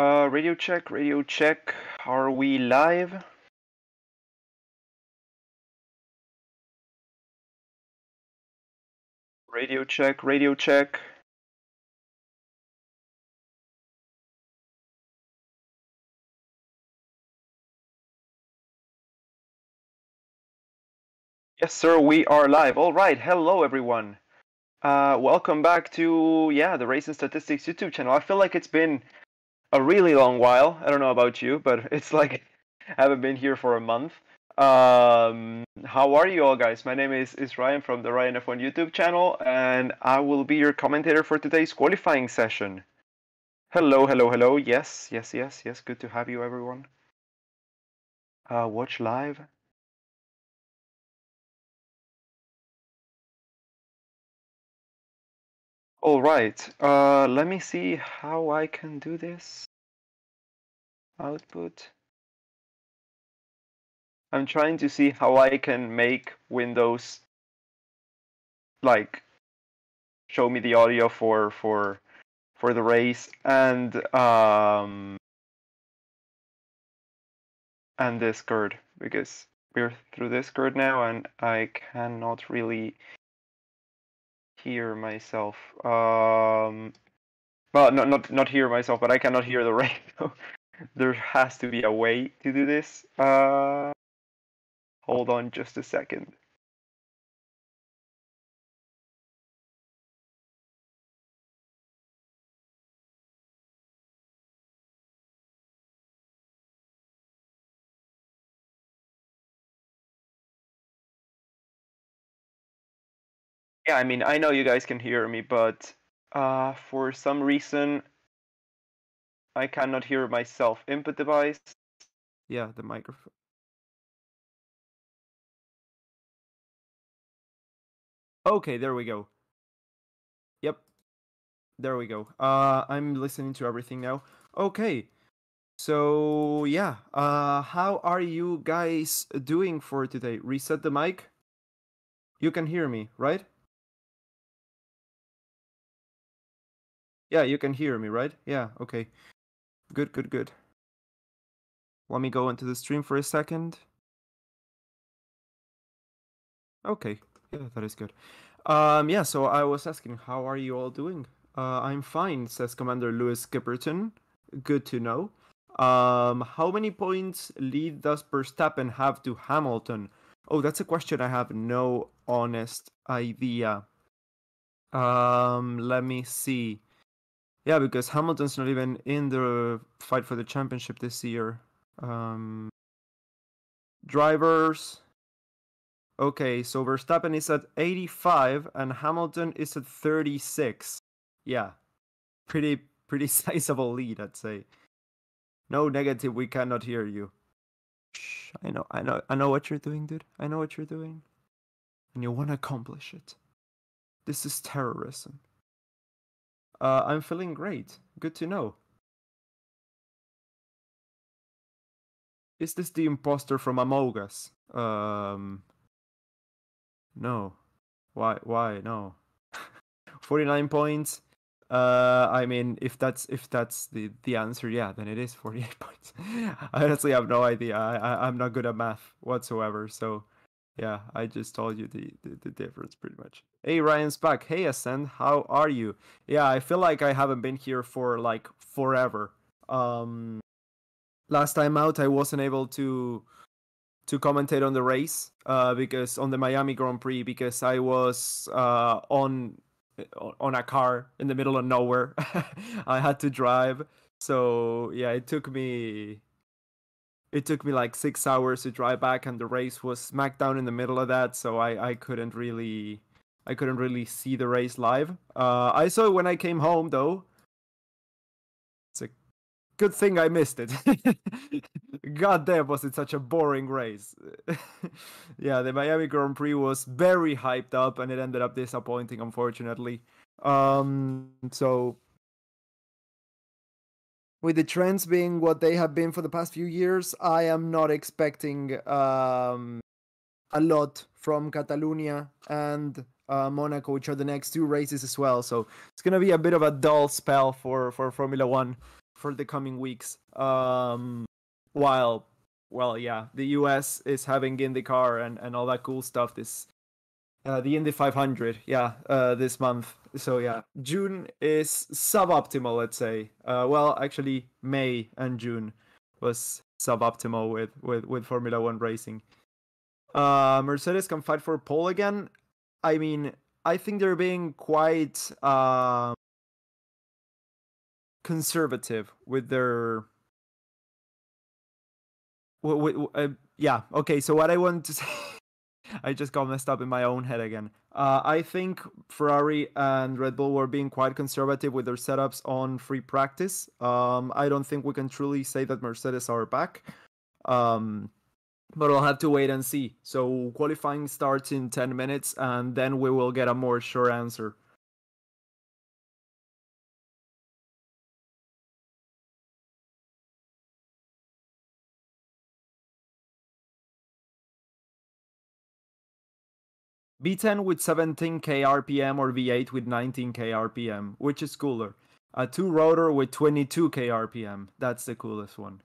Radio check, radio check. Are we live? Radio check, radio check. Yes, sir, we are live. All right, hello everyone. Welcome back to the Racing Statistics YouTube channel. I feel like it's been a really long while. I don't know about you, but it's like I haven't been here for a month. How are you all, guys? My name is Ryan from the Ryan F1 YouTube channel, and I will be your commentator for today's qualifying session. Hello, hello, hello. Yes. Good to have you, everyone. Watch live. All right. Let me see how I can do this. Output. I'm trying to see how I can make Windows like show me the audio for the race and Discord, because we're through Discord now and I cannot really hear myself. Well, not hear myself, but I cannot hear the radio. There has to be a way to do this. Hold on just a second. Yeah, I mean, I know you guys can hear me, but for some reason I cannot hear myself. Input device. Yeah, the microphone. Okay, there we go. Yep. There we go. I'm listening to everything now. Okay. So, yeah. How are you guys doing for today? Reset the mic. You can hear me, right? Yeah, you can hear me, right? Yeah, okay. Good. Let me go into the stream for a second. Okay. Yeah, that is good. Yeah, so I was asking, how are you all doing? I'm fine, says Commander Lewis Skipperton. Good to know. How many points lead does Verstappen have to Hamilton? Oh, that's a question I have no honest idea. Let me see. Yeah, because Hamilton's not even in the fight for the championship this year. Drivers. Okay, so Verstappen is at 85 and Hamilton is at 36. Yeah, pretty sizable lead, I'd say. No negative, we cannot hear you. Shh, I know what you're doing, dude. I know what you're doing. And you want to accomplish it. This is terrorism. I'm feeling great. Good to know. Is this the imposter from Among Us? No. Why? No. 49 points. I mean, if that's the answer, yeah, then it is 48 points. I honestly have no idea. I'm not good at math whatsoever. So, yeah, I just told you the difference pretty much. Hey, Ryan's back. Hey, Ascend, how are you? Yeah, I feel like I haven't been here for like forever. Last time out, I wasn't able to commentate on the race because on the Miami Grand Prix, because I was on a car in the middle of nowhere. I had to drive, so yeah, it took me like 6 hours to drive back, and the race was smack down in the middle of that, so I couldn't really see the race live. I saw it when I came home though. It's a good thing I missed it. God damn, was it such a boring race. Yeah, the Miami Grand Prix was very hyped up and it ended up disappointing, unfortunately. So with the trends being what they have been for the past few years, I am not expecting a lot from Catalonia and Monaco, which are the next two races as well. So it's going to be a bit of a dull spell for Formula One for the coming weeks. While, well, yeah, the US is having IndyCar and all that cool stuff. The Indy 500, this month. So yeah, June is suboptimal, let's say. Well, actually, May and June was suboptimal with Formula One racing. Mercedes can fight for pole again. I mean, I think they're being quite conservative with their. Yeah. Okay. So what I want to say. I just got messed up in my own head again. I think Ferrari and Red Bull were being quite conservative with their setups on free practice. I don't think we can truly say that Mercedes are back. But we'll have to wait and see. So qualifying starts in 10 minutes, and then we will get a more sure answer. V10 with 17k RPM or V8 with 19k RPM, which is cooler. A 2-rotor with 22k RPM. That's the coolest one.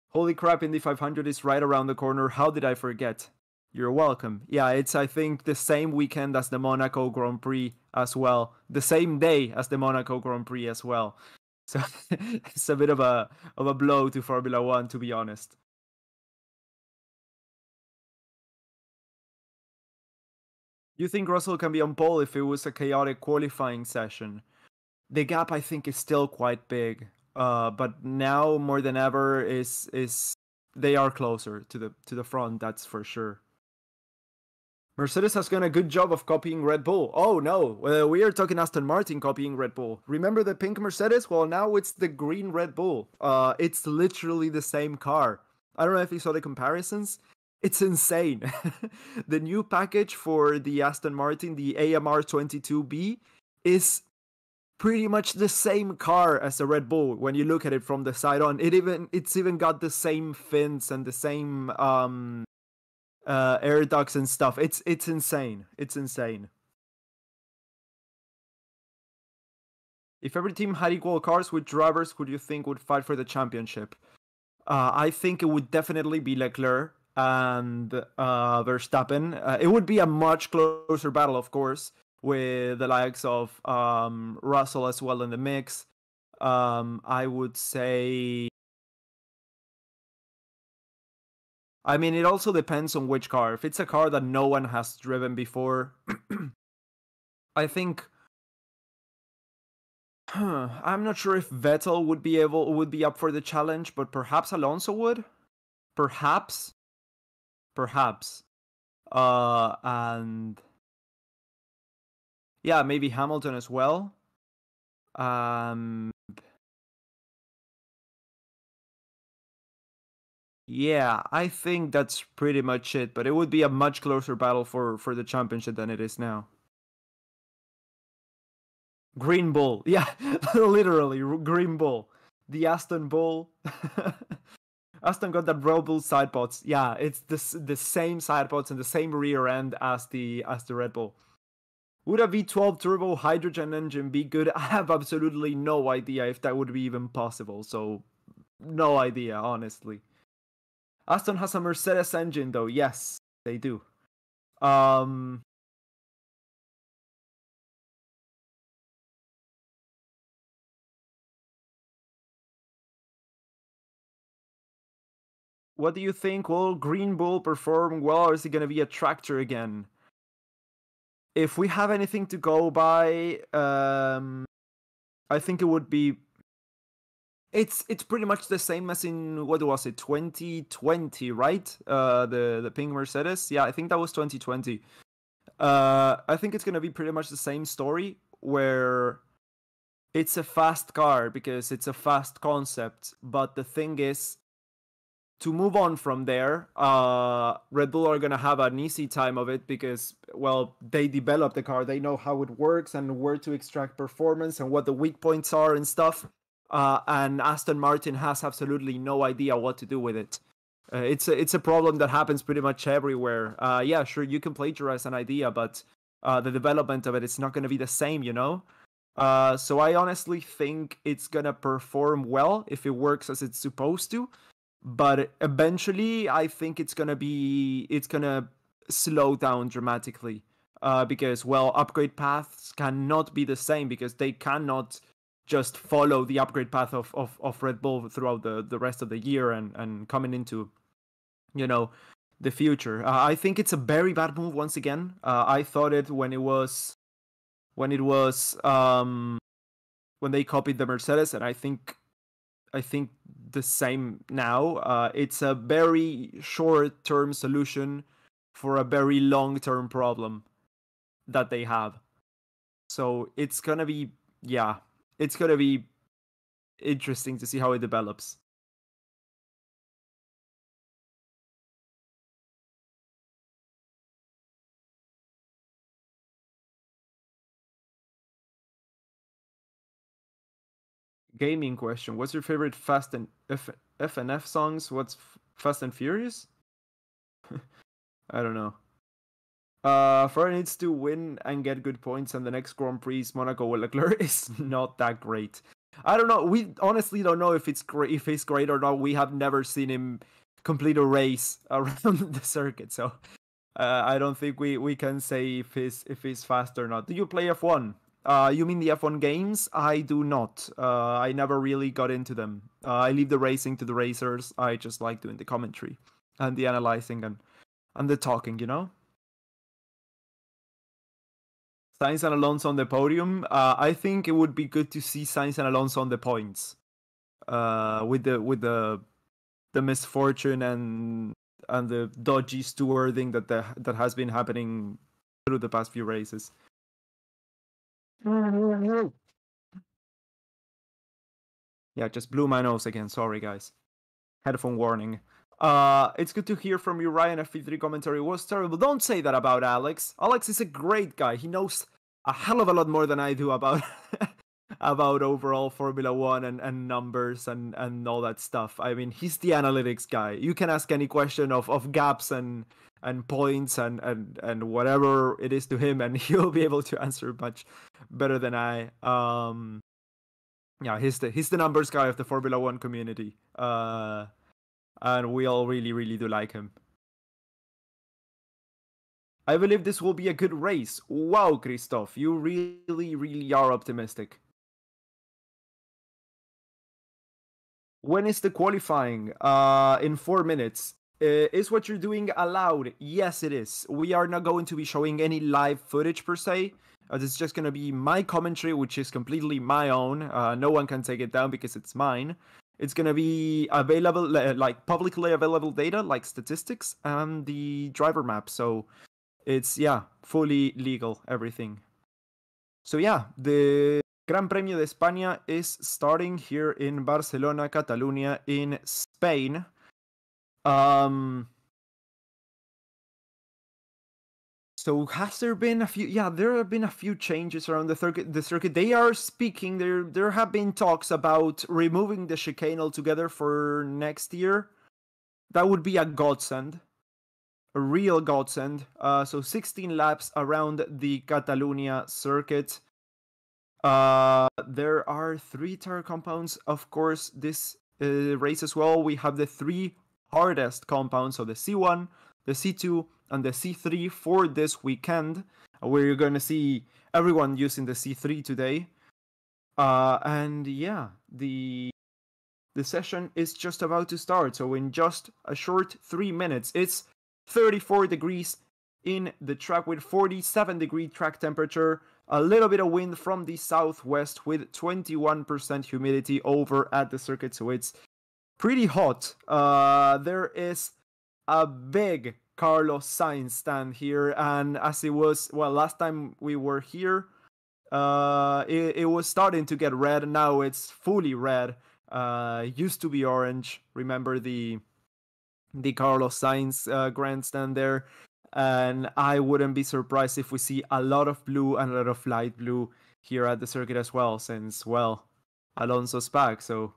Holy crap, Indy 500 is right around the corner. How did I forget? You're welcome. Yeah, it's, I think, the same weekend as the Monaco Grand Prix as well. The same day as the Monaco Grand Prix as well. So it's a bit of a blow to Formula One, to be honest. You think Russell can be on pole if it was a chaotic qualifying session? The gap, I think, is still quite big. But now more than ever is they are closer to the front. That's for sure. Mercedes has done a good job of copying Red Bull. Oh no, we are talking Aston Martin copying Red Bull. Remember the pink Mercedes? Well, now it's the green Red Bull. It's literally the same car. I don't know if you saw the comparisons. It's insane. The new package for the Aston Martin, the AMR 22B, is pretty much the same car as the Red Bull when you look at it from the side on. It's even got the same fins and the same air ducts and stuff. It's insane. It's insane. If every team had equal cars, which drivers would you think would fight for the championship? I think it would definitely be Leclerc and Verstappen. It would be a much closer battle, of course, with the likes of Russell as well in the mix. I would say. I mean, it also depends on which car. If it's a car that no one has driven before, I think. I'm not sure if Vettel would be up for the challenge, but perhaps Alonso would. Perhaps. And yeah, maybe Hamilton as well. Yeah, I think that's pretty much it, but it would be a much closer battle for the championship than it is now. Green Bull. Yeah, literally Green Bull. The Aston Bull. Aston got that Red Bull side pods. Yeah, it's the same side pods and the same rear end as the Red Bull. Would a V12 turbo hydrogen engine be good? I have absolutely no idea if that would be even possible. So, no idea, honestly. Aston has a Mercedes engine, though. Yes, they do. What do you think? Will Green Bull perform well, or is it going to be a tractor again? If we have anything to go by, I think it would be. It's pretty much the same as in, what was it, 2020, right? The pink Mercedes. Yeah, I think that was 2020. I think it's gonna be pretty much the same story where it's a fast car because it's a fast concept, but the thing is, to move on from there, Red Bull are gonna have an easy time of it because, well, they developed the car, they know how it works and where to extract performance and what the weak points are and stuff. And Aston Martin has absolutely no idea what to do with it. It's a problem that happens pretty much everywhere. Yeah, sure, you can plagiarize an idea, but the development of it is not going to be the same, you know? So I honestly think it's gonna perform well if it works as it's supposed to. But eventually, I think it's gonna slow down dramatically. Because well, upgrade paths cannot be the same because they cannot just follow the upgrade path of Red Bull throughout the rest of the year and coming into, you know, the future. I think it's a very bad move once again. I thought it when it was when it was when they copied the Mercedes, and I think the same now. It's a very short-term solution for a very long-term problem that they have. So it's gonna be, yeah, it's gonna be interesting to see how it develops. Gaming question: what's your favorite Fast and FNF songs? What's Fast and Furious? I don't know. Ferrari needs to win and get good points, and the next Grand Prix Monaco with Leclerc is not that great. I don't know. We honestly don't know if it's great, or not. We have never seen him complete a race around the circuit, so I don't think we can say if he's fast or not. Do you play F1? You mean the F1 games? I do not. I never really got into them. I leave the racing to the racers. I just like doing the commentary and the analyzing and the talking, you know? Sainz and Alonso on the podium. I think it would be good to see Sainz and Alonso on the points. With the misfortune and the dodgy stewarding that has been happening through the past few races. Yeah, just blew my nose again. Sorry, guys. Headphone warning. It's good to hear from you, Ryan. F3 commentary was terrible. Don't say that about Alex. Alex is a great guy. He knows a hell of a lot more than I do about about overall Formula One and numbers and all that stuff. I mean, he's the analytics guy. You can ask any question of gaps and points and whatever it is to him, and he'll be able to answer much better than I. Yeah, he's the numbers guy of the Formula One community. And we all really do like him. I believe this will be a good race. Wow, Christoph, you really are optimistic. When is the qualifying? In 4 minutes. Is what you're doing allowed? Yes, it is. We are not going to be showing any live footage per se. It's just going to be my commentary, which is completely my own. No one can take it down because it's mine. It's going to be available, like publicly available data, like statistics and the driver map. So it's, yeah, fully legal, everything. So yeah, the Gran Premio de España is starting here in Barcelona, Catalunya, in Spain. So has there been a few? Yeah, there have been a few changes around the circuit. They are speaking. There have been talks about removing the chicane altogether for next year. That would be a godsend, a real godsend. So 16 laps around the Catalunya circuit. There are 3 tire compounds, of course, this race as well. We have the 3 hardest compounds, so the C1, the C2, and the C3 for this weekend. We're going to see everyone using the C3 today. And yeah, the session is just about to start. So in just a short 3 minutes, it's 34 degrees in the track with 47-degree track temperature. A little bit of wind from the southwest with 21% humidity over at the circuit, so it's pretty hot. There is a big Carlos Sainz stand here, and as it was, well, last time we were here, it was starting to get red. Now it's fully red. Used to be orange. Remember the Carlos Sainz grandstand there? And I wouldn't be surprised if we see a lot of blue and a lot of light blue here at the circuit as well, since, well, Alonso's back. So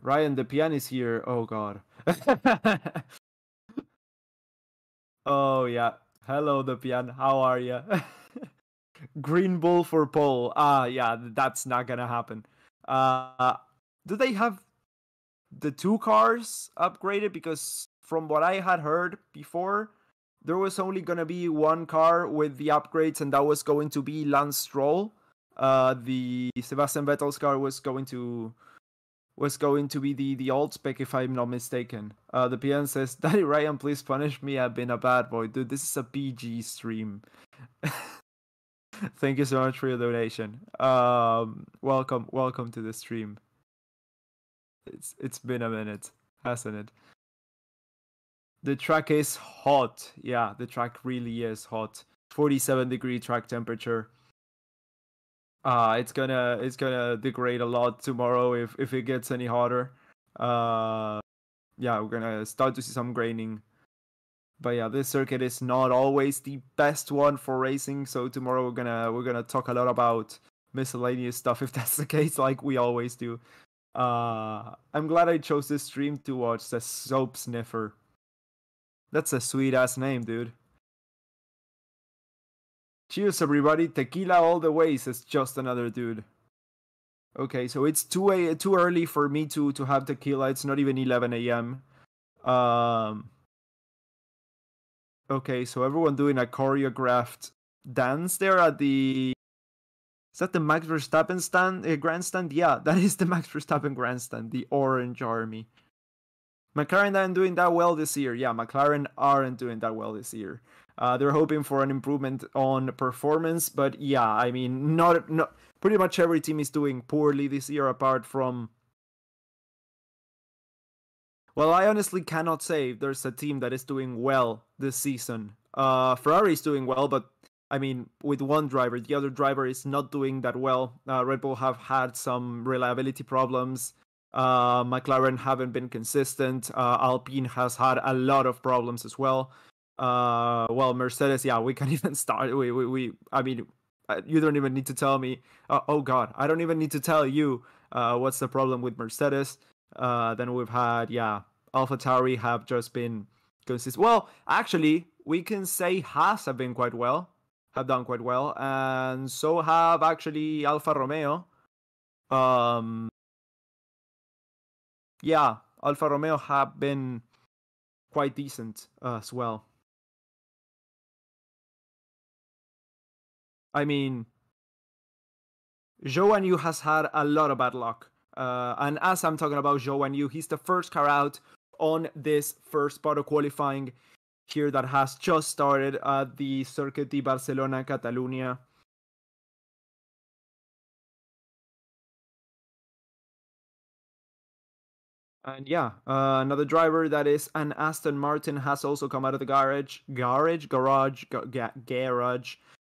Ryan, the piano is here. Oh god. Oh yeah. Hello, the piano. How are you? Green Bull for pole. Yeah, that's not gonna happen. Do they have the two cars upgraded? Because from what I had heard before, there was only gonna be one car with the upgrades, and that was going to be Lance Stroll. The Sebastian Vettel's car was going to be the old spec, if I'm not mistaken. The PN says, "Daddy Ryan, please punish me. I've been a bad boy, dude. This is a PG stream." Thank you so much for your donation. Welcome to the stream. It's been a minute, hasn't it? The track is hot. Yeah, the track really is hot. 47-degree track temperature. It's gonna degrade a lot tomorrow if it gets any hotter. Yeah, we're gonna start to see some graining. But yeah, this circuit is not always the best one for racing. So tomorrow we're gonna talk a lot about miscellaneous stuff if that's the case, like we always do. I'm glad I chose this stream to watch the Soap Sniffer. That's a sweet ass name, dude. Cheers, everybody. Tequila all the way, says just another dude. Okay, so it's too early for me to have tequila. It's not even 11 a.m. Okay, so everyone doing a choreographed dance there at the... Is that the Max Verstappen grandstand? Yeah, that is the Max Verstappen grandstand, the Orange Army. McLaren aren't doing that well this year. Yeah, McLaren aren't doing that well this year. They're hoping for an improvement on performance, but yeah, I mean, not pretty much every team is doing poorly this year, apart from... Well, I honestly cannot say if there's a team that is doing well this season. Ferrari is doing well, but I mean, with one driver, the other driver is not doing that well. Red Bull have had some reliability problems. McLaren haven't been consistent. Alpine has had a lot of problems as well. Well, Mercedes, yeah, we can even start. I mean, you don't even need to tell me. Oh God, I don't even need to tell you what's the problem with Mercedes. Then we've had, yeah, AlphaTauri have just been consistent. Well, actually, we can say Haas have done quite well, and so have actually Alfa Romeo. Yeah, Alfa Romeo have been quite decent as well. I mean, Zhou Yu has had a lot of bad luck. And as I'm talking about Zhou Yu, he's the first car out on this first part of qualifying here that has just started at the Circuit de Barcelona, Catalunya. And yeah, another driver that is an Aston Martin has also come out of the garage,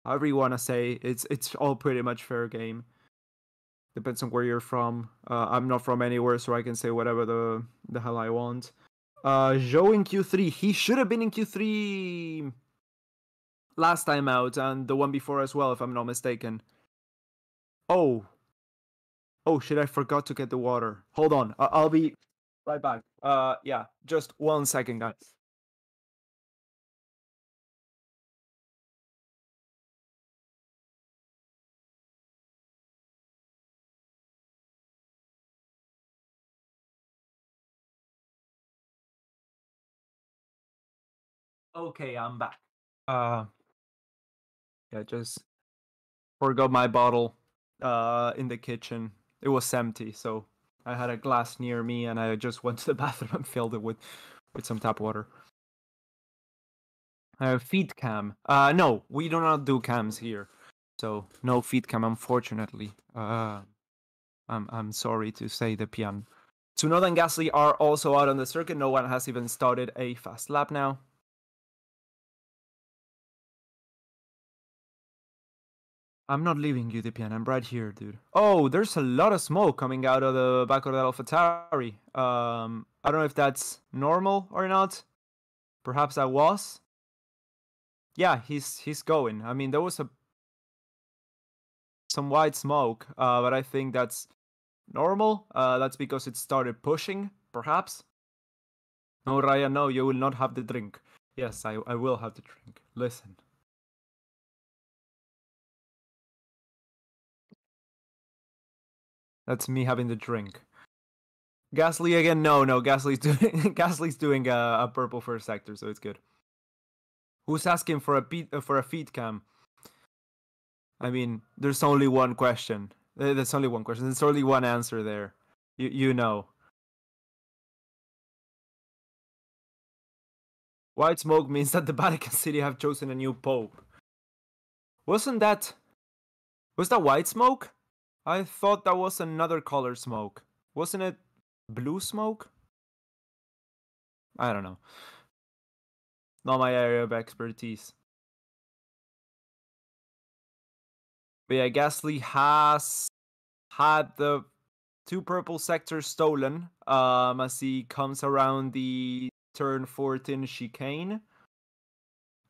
however you want to say. It's all pretty much fair game. Depends on where you're from. I'm not from anywhere, so I can say whatever the hell I want. Zhou in Q3. He should have been in Q3 last time out, and the one before as well, if I'm not mistaken. Oh shit, I forgot to get the water. Hold on, I'll be right back. Yeah, just 1 second, guys. Okay, I'm back. Yeah, just forgot my bottle in the kitchen. It was empty, so I had a glass near me, and I just went to the bathroom and filled it with some tap water. Feed cam. No, we do not do cams here, so no feed cam, unfortunately. I'm sorry to say, the pian. Tsunoda and Gasly are also out on the circuit. No one has even started a fast lap now. I'm not leaving you, Depian. I'm right here, dude. Oh, there's a lot of smoke coming out of the back of the AlphaTauri. I don't know if that's normal or not. Perhaps that was. Yeah, he's going. I mean, there was some white smoke, but I think that's normal. That's because it started pushing, perhaps. No, Ryan, no, you will not have the drink. Yes, I will have the drink. Listen. That's me having the drink. Gasly again? No, Gasly's doing Gasly's doing a purple first sector, so it's good. Who's asking for a feed cam? I mean, there's only one question. There's only one question. There's only one answer there. You know. White smoke means that the Vatican City have chosen a new pope. Was that white smoke? I thought that was another color smoke. Wasn't it blue smoke? I don't know. Not my area of expertise. But yeah, Gasly has had the 2 purple sectors stolen as he comes around the turn 14 chicane.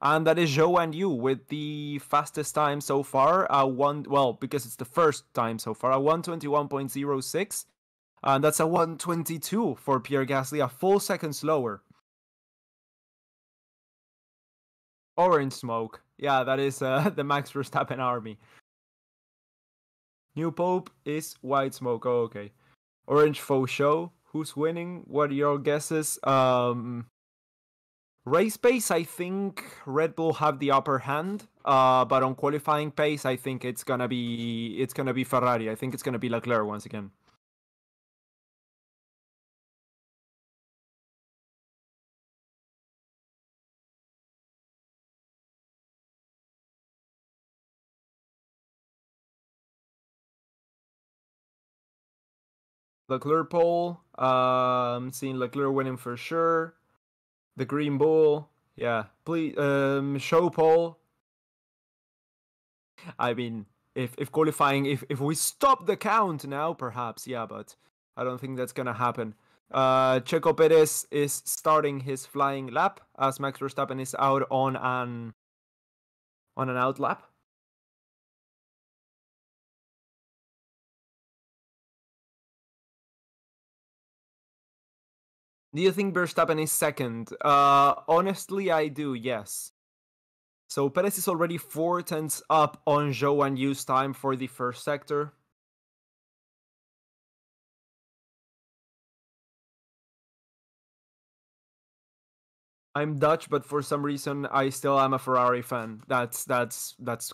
And that is Zhou and Yu with the fastest time so far. Because it's the first time so far, a 1:21.06. And that's a 1:22 for Pierre Gasly, a full second slower. Orange smoke. Yeah, that is the Max Verstappen army. New Pope is white smoke. Oh, okay. Orange faux show. Who's winning? What are your guesses? Race pace, I think Red Bull have the upper hand. But on qualifying pace, I think it's gonna be Ferrari. I think it's gonna be Leclerc once again. Leclerc pole. Seeing Leclerc winning for sure. The Green Bull. Yeah. Please. Show pole. I mean, if qualifying, if we stop the count now, perhaps, yeah, but I don't think that's gonna happen. Checo Perez is starting his flying lap as Max Verstappen is out on an out lap. Do you think Verstappen is second? Honestly, I do, yes. So Perez is already 4 tenths up on Zhou and Yu's time for the first sector. I'm Dutch, but for some reason I still am a Ferrari fan. That's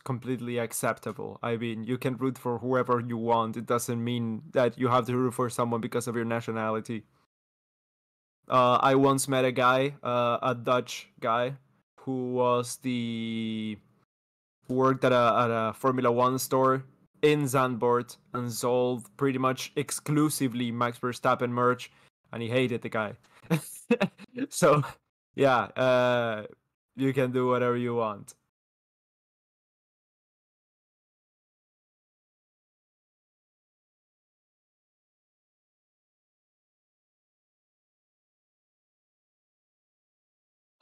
completely acceptable. I mean, you can root for whoever you want. It doesn't mean that you have to root for someone because of your nationality. I once met a guy, a Dutch guy, who worked at a Formula One store in Zandvoort and sold pretty much exclusively Max Verstappen merch, and he hated the guy. So yeah, you can do whatever you want.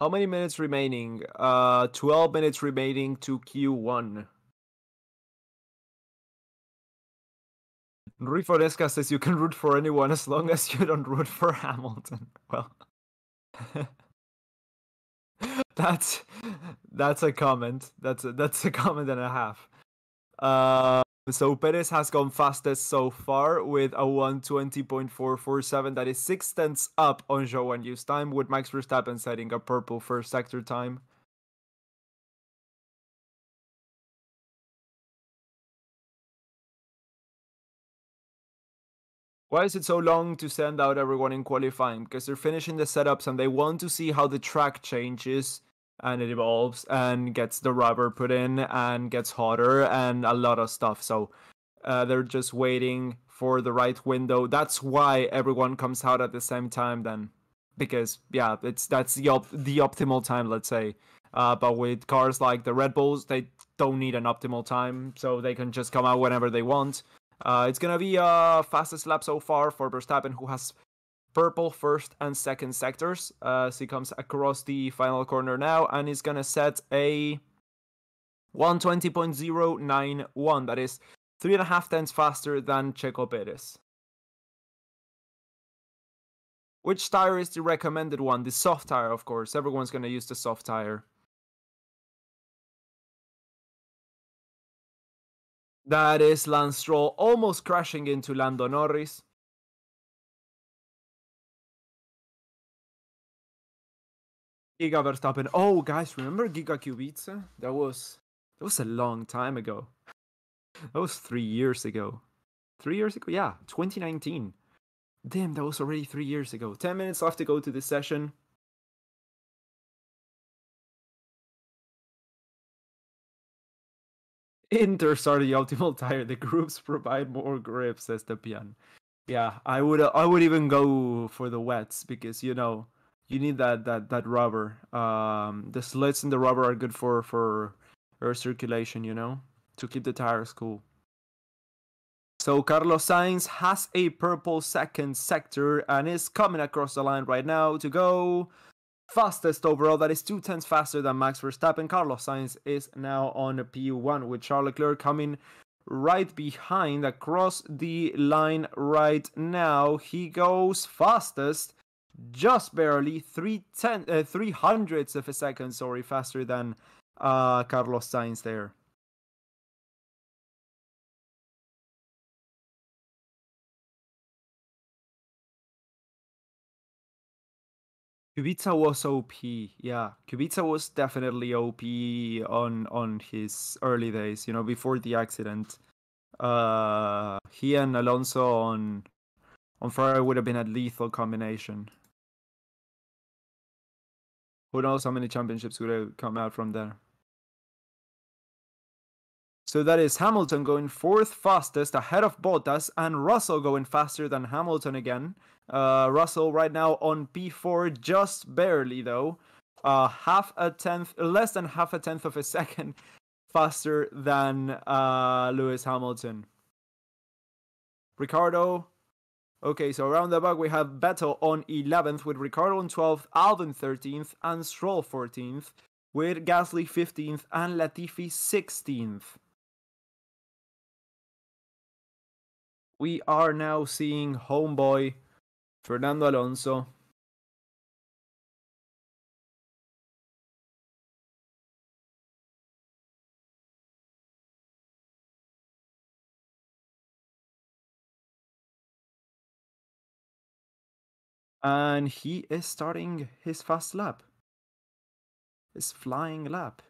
How many minutes remaining? 12 minutes remaining to Q1. Rui Foresca says you can root for anyone as long as you don't root for Hamilton. Well, that's a comment. That's a comment and a half. So Perez has gone fastest so far with a 1:20.447. That is 6 tenths up on Zhou and Yu's time, with Max Verstappen setting a purple first sector time. Why is it so long to send out everyone in qualifying? Because they're finishing the setups and they want to see how the track changes and it evolves and gets the rubber put in and gets hotter and a lot of stuff. So they're just waiting for the right window. That's why everyone comes out at the same time then. Because yeah, that's the optimal time, let's say. But with cars like the Red Bulls, they don't need an optimal time, so they can just come out whenever they want. It's gonna be fastest lap so far for Verstappen, who has purple first and second sectors. So he comes across the final corner now, and he's gonna set a 1:20.091. That is 3.5 tenths faster than Checo Perez. Which tire is the recommended one? The soft tire, of course. Everyone's gonna use the soft tire. That is Lance Stroll almost crashing into Lando Norris. Giga Verstappen. Oh, guys, remember Giga Kubica? That was a long time ago. That was 3 years ago. 3 years ago? Yeah, 2019. Damn, that was already 3 years ago. 10 minutes left to go to this session. Inters are the optimal tire. The groups provide more grip, says the Pian. Yeah, I would even go for the wets because you need that rubber. The slits in the rubber are good for air circulation, to keep the tires cool. So Carlos Sainz has a purple second sector and is coming across the line right now to go fastest overall. That is 2/10 faster than Max Verstappen. Carlos Sainz is now on a P1 with Charles Leclerc coming right behind across the line right now. He goes fastest, just barely 300ths of a second, faster than Carlos Sainz there. Kubica was OP, yeah. Kubica was definitely OP on his early days, before the accident. He and Alonso on Ferrari would have been a lethal combination. Who knows how many championships would have come out from there. So that is Hamilton going fourth fastest ahead of Bottas, and Russell going faster than Hamilton again. Russell right now on P4, just barely though. Less than half a tenth of a second faster than Lewis Hamilton. Ricardo. Okay, so around the back we have Vettel on 11th with Ricardo on 12th, Albon 13th, and Stroll 14th, with Gasly 15th and Latifi 16th. We are now seeing homeboy Fernando Alonso. And he is starting his fast lap. His flying lap.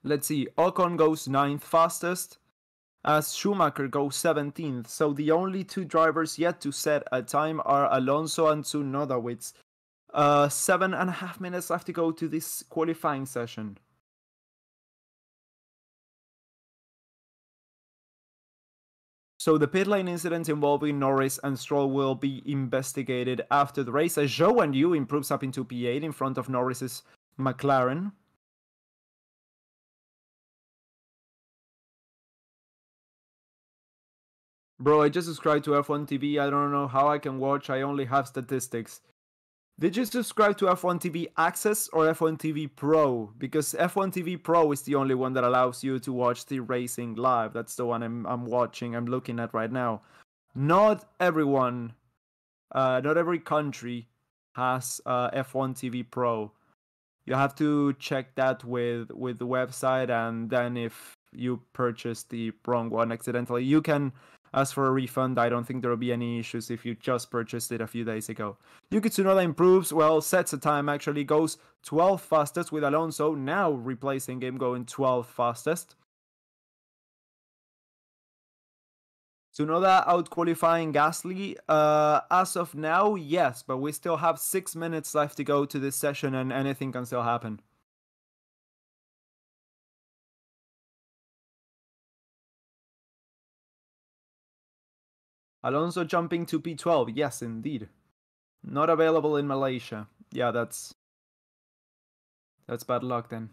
Let's see, Ocon goes 9th fastest, as Schumacher goes 17th. So the only two drivers yet to set a time are Alonso and Tsunoda with 7.5 minutes left to go to this qualifying session. So the pit lane incident involving Norris and Stroll will be investigated after the race, as Zhou and Yu improves up into P8 in front of Norris's McLaren. Bro, I just subscribed to F1 TV. I don't know how I can watch. I only have statistics. Did you subscribe to F1 TV Access or F1 TV Pro? Because F1 TV Pro is the only one that allows you to watch the racing live. That's the one I'm watching, I'm looking at right now. Not everyone, not every country has F1 TV Pro. You have to check that with the website, and then if you purchase the wrong one accidentally, you can ask for a refund. I don't think there will be any issues if you just purchased it a few days ago. Yuki Tsunoda improves, sets a time actually, goes 12th fastest with Alonso, now replacing him, going 12th fastest. Tsunoda out-qualifying Gasly. As of now, yes, but we still have 6 minutes left to go to this session and anything can still happen. Alonso jumping to P12. Yes, indeed. Not available in Malaysia. Yeah, that's bad luck then.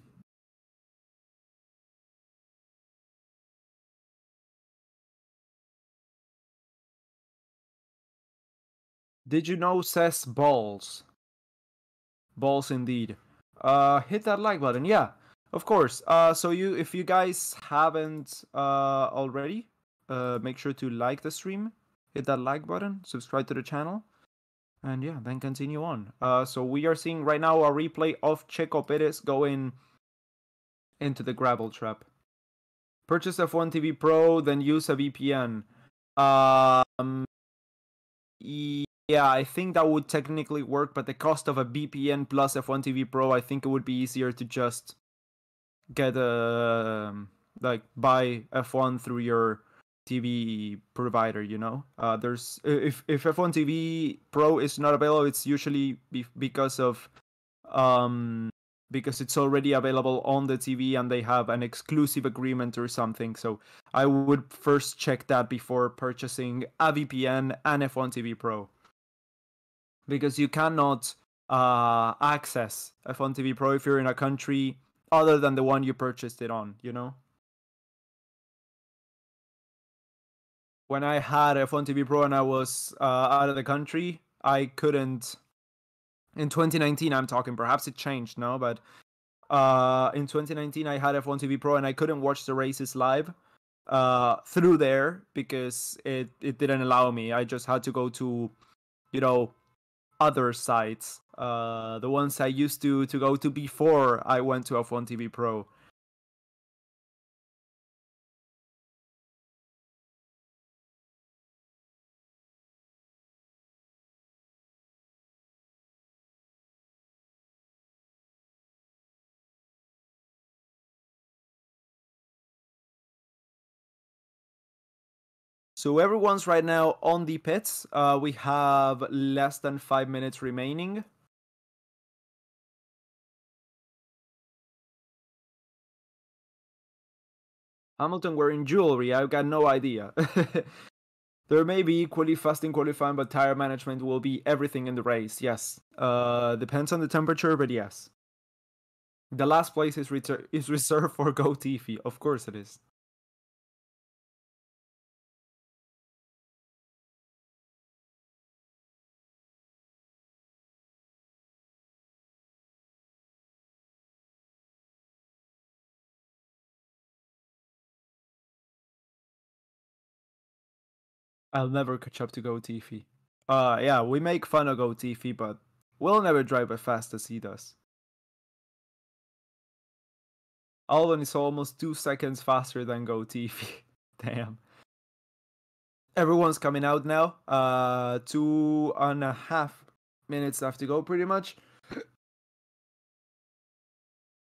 Did you know, says Balls. Balls indeed. Hit that like button. Yeah, of course. So if you guys haven't already, make sure to like the stream, hit that like button, subscribe to the channel, and yeah, then continue on. So we are seeing right now a replay of Checo Perez going into the gravel trap. Purchase F1 TV Pro, then use a VPN. Um, yeah, I think that would technically work, but the cost of a VPN plus F1 TV Pro, I think it would be easier to just get a like buy F1 through your TV provider. You know, there's if F1 TV Pro is not available, it's usually because of because it's already available on the TV and they have an exclusive agreement or something. So I would first check that before purchasing a VPN and F1 TV Pro, because you cannot access F1 TV Pro if you're in a country other than the one you purchased it on, you know? When I had F1 TV Pro and I was out of the country, I couldn't. In 2019, I'm talking, perhaps it changed, no? But in 2019, I had F1 TV Pro and I couldn't watch the races live through there because it didn't allow me. I just had to go to, you know, other sites, the ones I used to go to before I went to F1 TV Pro. So everyone's right now on the pits. We have less than 5 minutes remaining. Hamilton wearing jewelry, I've got no idea. There may be equally fast in qualifying, but tire management will be everything in the race, yes. Depends on the temperature, but yes. The last place is reserved for Go Tiffy. Of course it is. I'll never catch up to Go Tiffy. Yeah, we make fun of Go Tiffy, but we'll never drive as fast as he does. Albon is almost 2 seconds faster than Go Tiffy. Damn. Everyone's coming out now. 2.5 minutes left to go, pretty much.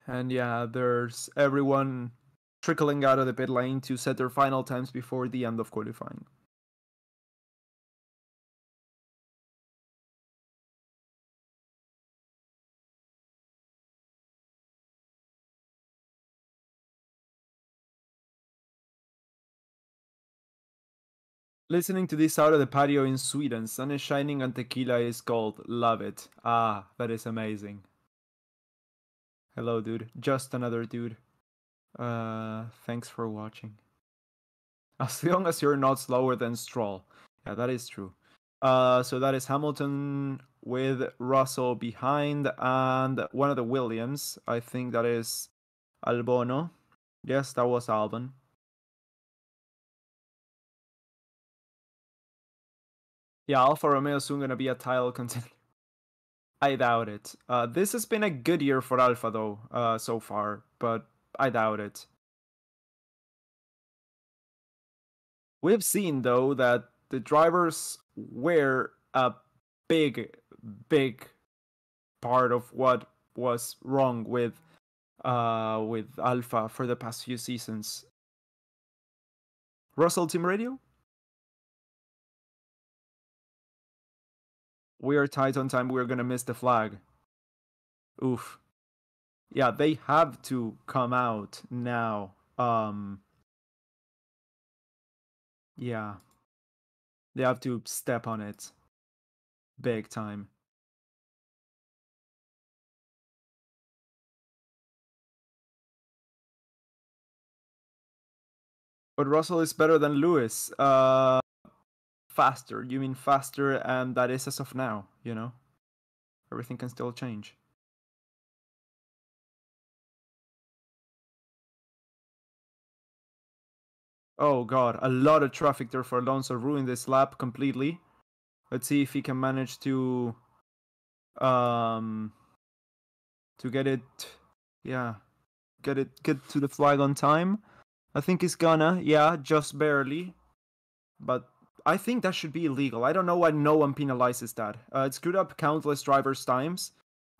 And yeah, there's everyone trickling out of the pit lane to set their final times before the end of qualifying. Listening to this out of the patio in Sweden. Sun is shining and tequila is cold. Love it. Ah, that is amazing. Hello, dude. Just another dude. Thanks for watching. As long as you're not slower than Stroll. Yeah, that is true. So that is Hamilton with Russell behind and one of the Williams. I think that is Albono. Yes, that was Albon. Yeah, Alfa Romeo soon gonna be a title contender. I doubt it. This has been a good year for Alfa though, so far, but I doubt it. We've seen though that the drivers were a big, big part of what was wrong with Alfa for the past few seasons. Russell Team Radio? We are tight on time. We're gonna miss the flag. Oof. Yeah, they have to come out now. Yeah. They have to step on it. Big time. But Russell is better than Lewis. Faster. You mean faster, and that is as of now, you know? Everything can still change. Oh god, a lot of traffic there for Alonso. Ruined this lap completely. Let's see if he can manage to get it, yeah, get to the flag on time. I think it's gonna, yeah, just barely. But I think that should be illegal. I don't know why no one penalizes that. It screwed up countless drivers' times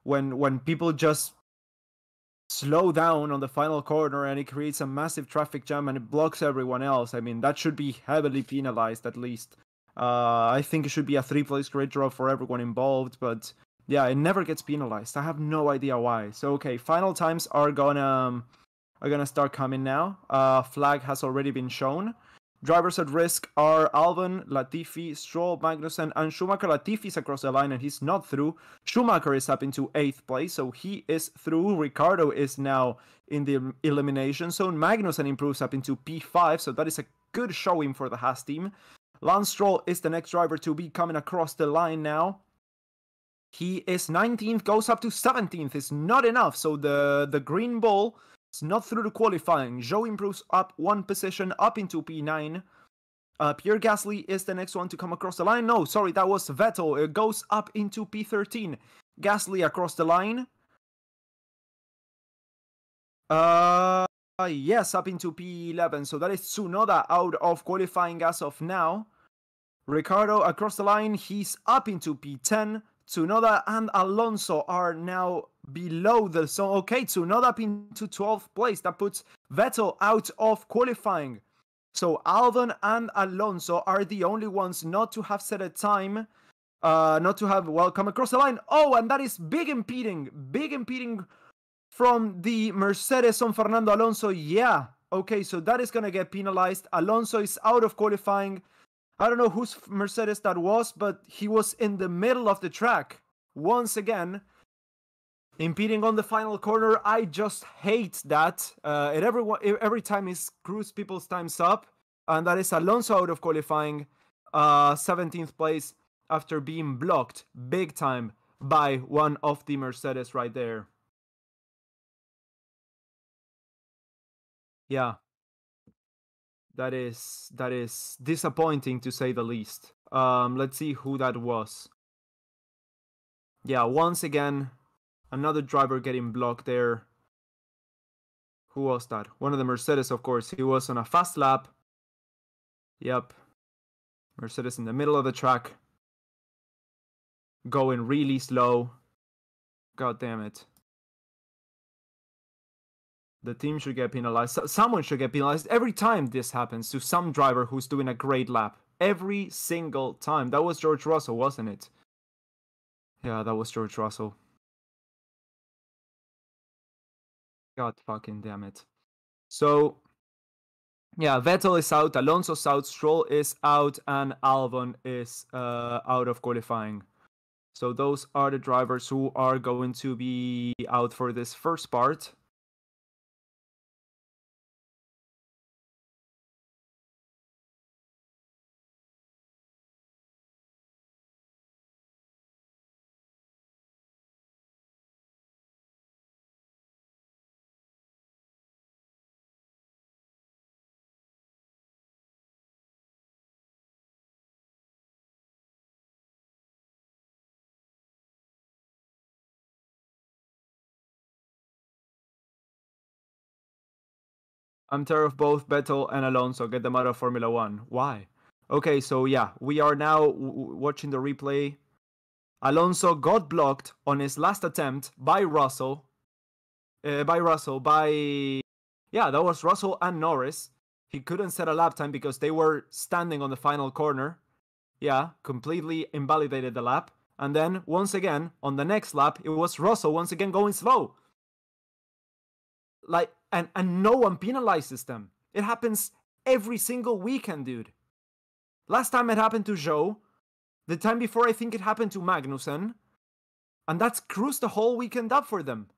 when people just slow down on the final corner and it creates a massive traffic jam and it blocks everyone else. I mean, that should be heavily penalized at least. I think it should be a 3-place grid draw for everyone involved, but yeah, it never gets penalized. I have no idea why. So okay, final times are gonna start coming now. Flag has already been shown. Drivers at risk are Albon, Latifi, Stroll, Magnussen, and Schumacher. Latifi's across the line and he's not through. Schumacher is up into 8th place, so he is through. Ricciardo is now in the elimination zone. Magnussen improves up into P5, so that is a good showing for the Haas team. Lance Stroll is the next driver to be coming across the line now. He is 19th, goes up to 17th. It's not enough, so the green ball... It's not through the qualifying. Zhou improves up 1 position, up into P9. Pierre Gasly is the next one to come across the line. No, sorry, that was Vettel. It goes up into P13. Gasly across the line. Yes, up into P11. So that is Tsunoda out of qualifying as of now. Ricciardo across the line. He's up into P10. Tsunoda and Alonso are now below the zone. Okay, Tsunoda up into 12th place. That puts Vettel out of qualifying. So Albon and Alonso are the only ones not to have set a time. Not to have, well, come across the line. Oh, and that is big impeding. Big impeding from the Mercedes on Fernando Alonso. Yeah. Okay, so that is going to get penalized. Alonso is out of qualifying. I don't know whose Mercedes that was, but he was in the middle of the track. Once again, impeding on the final corner. I just hate that. Every time he screws people's times up. And that is Alonso out of qualifying. 17th place after being blocked big time by one of the Mercedes right there. Yeah. That is disappointing to say the least. Let's see who that was. Yeah, once again, another driver getting blocked there. Who was that? One of the Mercedes, of course. He was on a fast lap. Yep. Mercedes in the middle of the track. Going really slow. God damn it. The team should get penalized. Someone should get penalized every time this happens to some driver who's doing a great lap. Every single time. That was George Russell, wasn't it? Yeah, that was George Russell. God fucking damn it. So, yeah, Vettel is out, Alonso's out, Stroll is out, and Albon is out of qualifying. So those are the drivers who are going to be out for this first part. I'm terrified of both Vettel and Alonso. Get them out of Formula One. Why? Okay, so yeah, we are now watching the replay. Alonso got blocked on his last attempt by Russell. Yeah, that was Russell and Norris. He couldn't set a lap time because they were standing on the final corner. Yeah, completely invalidated the lap. And then, once again, on the next lap, it was Russell once again going slow. Like, and no one penalizes them. It happens every single weekend, dude. Last time it happened to Zhou. The time before, I think it happened to Magnussen. And that screws the whole weekend up for them.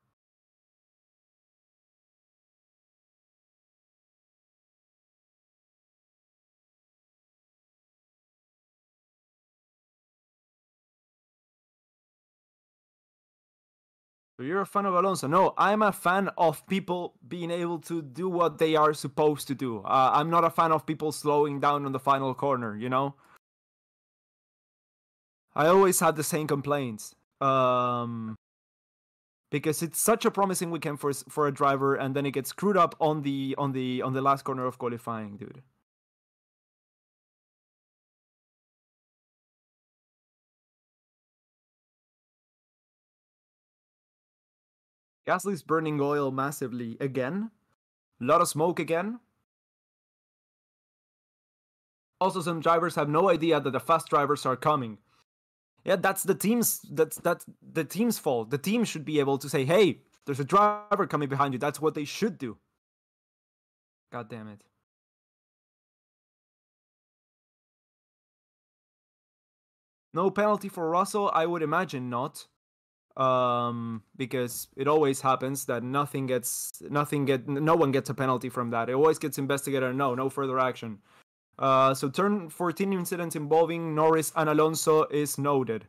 So you're a fan of Alonso? No, I'm a fan of people being able to do what they are supposed to do. I'm not a fan of people slowing down on the final corner, you know? I always had the same complaints. because it's such a promising weekend for a driver, and then it gets screwed up on the last corner of qualifying, dude. Gasly's burning oil massively again. A lot of smoke again. Also, some drivers have no idea that the fast drivers are coming. Yeah, that's the team's fault. The team should be able to say, "Hey, there's a driver coming behind you." That's what they should do. God damn it. No penalty for Russell? I would imagine not. Because it always happens that no one gets a penalty from that. It always gets investigated and no further action. So turn 14 incidents involving Norris and Alonso is noted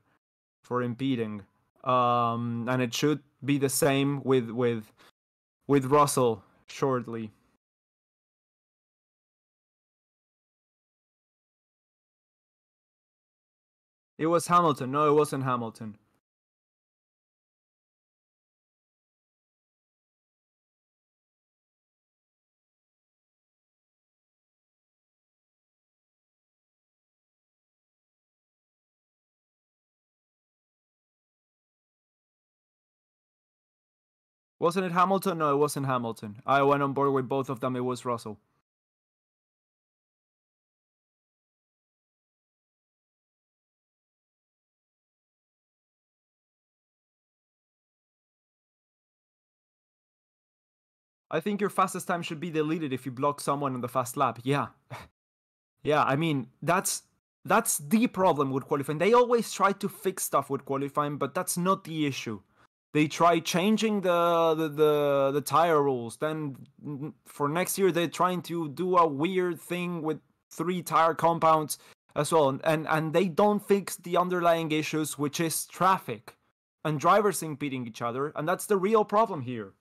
for impeding. And it should be the same with Russell shortly. It was Hamilton. No, it wasn't Hamilton. Wasn't it Hamilton? No, it wasn't Hamilton. I went on board with both of them. It was Russell. I think your fastest time should be deleted if you block someone on the fast lap. Yeah. Yeah, I mean, that's the problem with qualifying. They always try to fix stuff with qualifying, but that's not the issue. They try changing the tire rules. Then for next year they're trying to do a weird thing with 3 tire compounds as well. And they don't fix the underlying issues, which is traffic and drivers impeding each other, and that's the real problem here.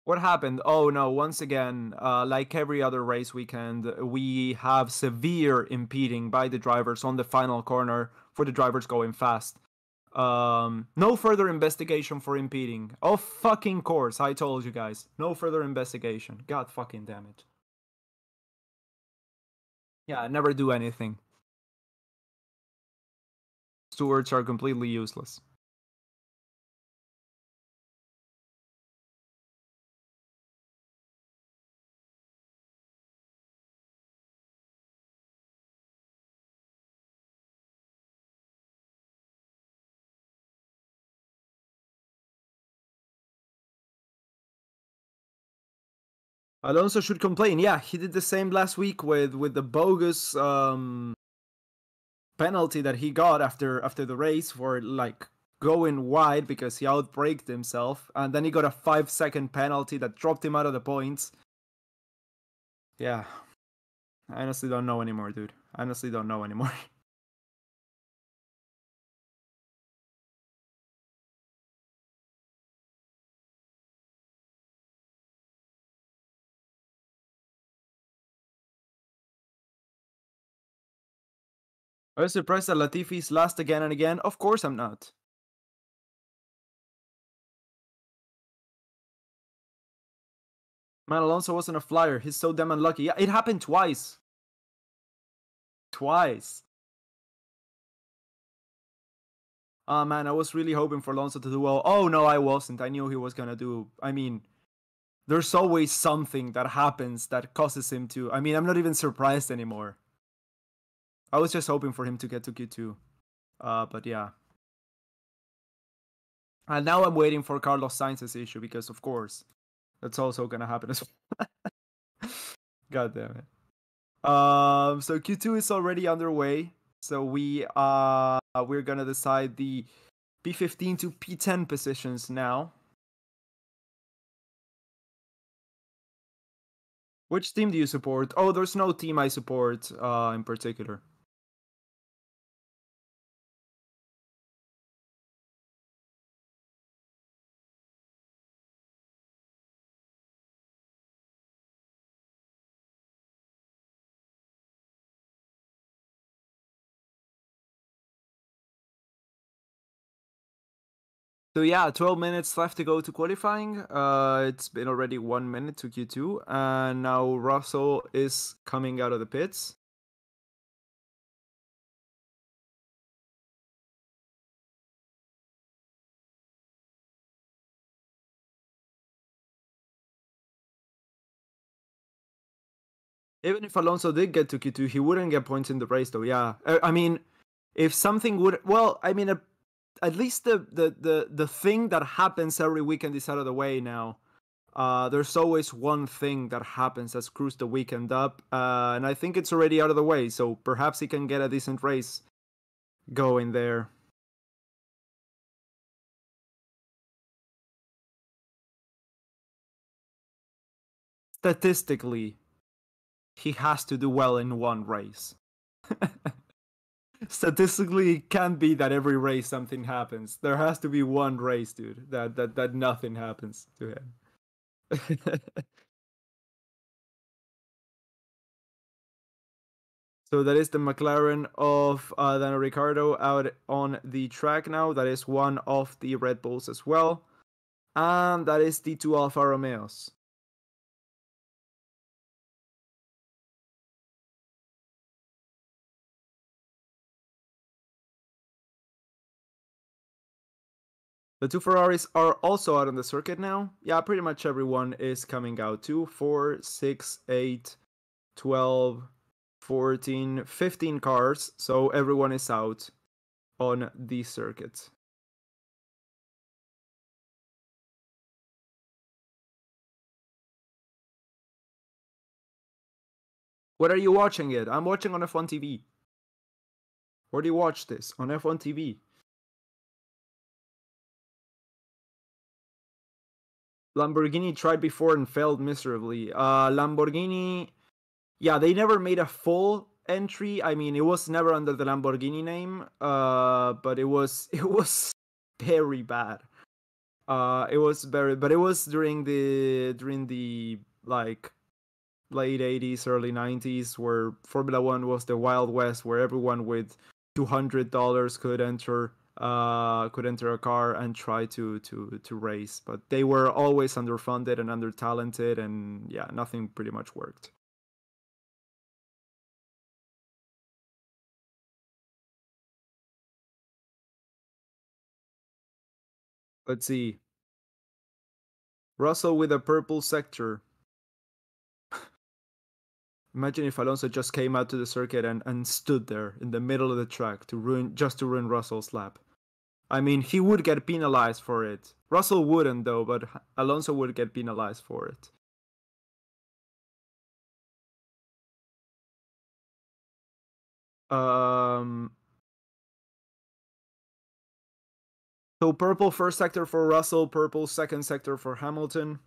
What happened? Oh no, once again, like every other race weekend, we have severe impeding by the drivers on the final corner for the drivers going fast. No further investigation for impeding. Oh fucking course, I told you guys. No further investigation. God fucking damn it. Yeah, never do anything. Stewards are completely useless. Alonso should complain. Yeah, he did the same last week with the bogus penalty that he got after the race for like going wide because he outbraked himself, and then he got a 5-second penalty that dropped him out of the points. Yeah, I honestly don't know anymore, dude. I honestly don't know anymore. I was surprised that Latifi's last again and again. Of course I'm not. Man, Alonso wasn't a flyer. He's so damn unlucky. Yeah, it happened twice. Twice. Oh man, I was really hoping for Alonso to do well. Oh no, I wasn't. I knew he was gonna do. I mean, there's always something that happens that causes him to. I mean, I'm not even surprised anymore. I was just hoping for him to get to Q2. But yeah. And now I'm waiting for Carlos Sainz's issue because, of course, that's also gonna happen as well. God damn it. So Q2 is already underway. So we're gonna decide the P15 to P10 positions now. Which team do you support? Oh, there's no team I support in particular. So yeah, 12 minutes left to go to qualifying. It's been already 1 minute to Q2, and now Russell is coming out of the pits. Even if Alonso did get to Q2, he wouldn't get points in the race, though. Yeah, I mean, if something would, well, I mean, at least the thing that happens every weekend is out of the way now. There's always one thing that happens that screws the weekend up, and I think it's already out of the way. So perhaps he can get a decent race going there. Statistically, he has to do well in one race. Statistically, it can't be that every race something happens. There has to be one race, dude, that nothing happens to him. So that is the McLaren of Daniel Ricciardo out on the track now. That is one of the Red Bulls as well. And that is the two Alfa Romeos. The two Ferraris are also out on the circuit now. Yeah, pretty much everyone is coming out. 2, 4, 6, 8, 12, 14, 15 cars. So everyone is out on the circuit. What are you watching it? I'm watching on F1 TV. Where do you watch this? On F1 TV. Lamborghini tried before and failed miserably. Lamborghini, yeah, they never made a full entry. I mean, it was never under the Lamborghini name, but it was very bad. It was very, but it was during the like late 80s, early 90s, where Formula One was the Wild West, where everyone with $200 could enter a car and try to race. But they were always underfunded and under talented, and yeah, nothing pretty much worked. Let's see. Russell with a purple sector. Imagine if Alonso just came out to the circuit and stood there in the middle of the track to ruin Russell's lap. I mean, he would get penalized for it. Russell wouldn't though, but Alonso would get penalized for it. Um, so purple first sector for Russell, purple second sector for Hamilton.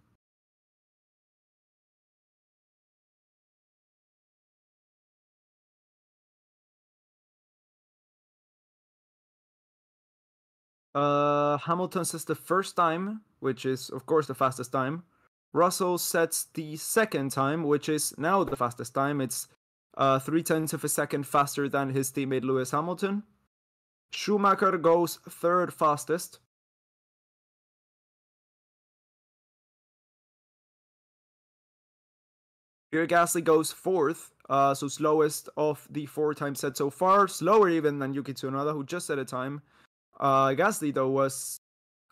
Hamilton says the first time, which is of course the fastest time. Russell sets the second time, which is now the fastest time. It's 3/10 of a second faster than his teammate Lewis Hamilton. Schumacher goes third fastest. Pierre Gasly goes fourth, so slowest of the 4 times set so far, slower even than Yuki Tsunoda, who just set a time. Gasly, though, was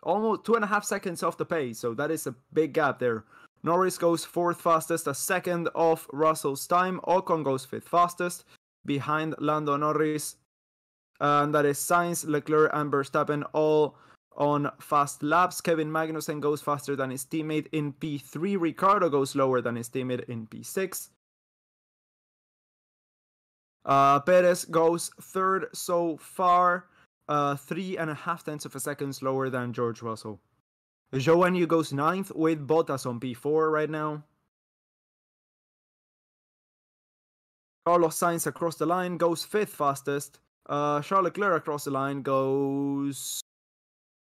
almost 2.5 seconds off the pace, so that is a big gap there. Norris goes fourth fastest, a second off Russell's time. Ocon goes fifth fastest, behind Lando Norris. And that is Sainz, Leclerc, and Verstappen all on fast laps. Kevin Magnussen goes faster than his teammate in P3. Ricciardo goes slower than his teammate in P6. Perez goes third so far, 3.5 tenths of a second slower than George Russell. Zhou Enyu goes ninth with Bottas on P4 right now. Carlos Sainz across the line goes fifth fastest. Charles Leclerc across the line goes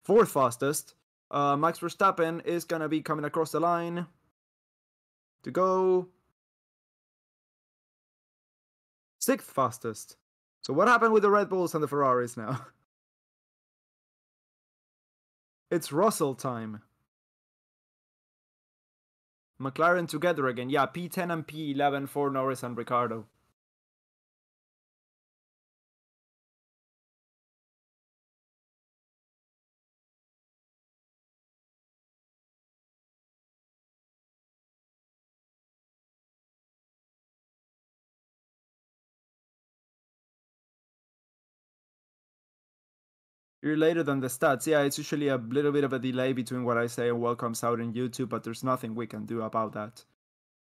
fourth fastest. Max Verstappen is going to be coming across the line to go sixth fastest. So what happened with the Red Bulls and the Ferraris now? It's Russell time. McLaren together again. Yeah, P10 and P11 for Norris and Ricciardo. You're later than the stats. Yeah, it's usually a little bit of a delay between what I say and what comes out in YouTube, but there's nothing we can do about that.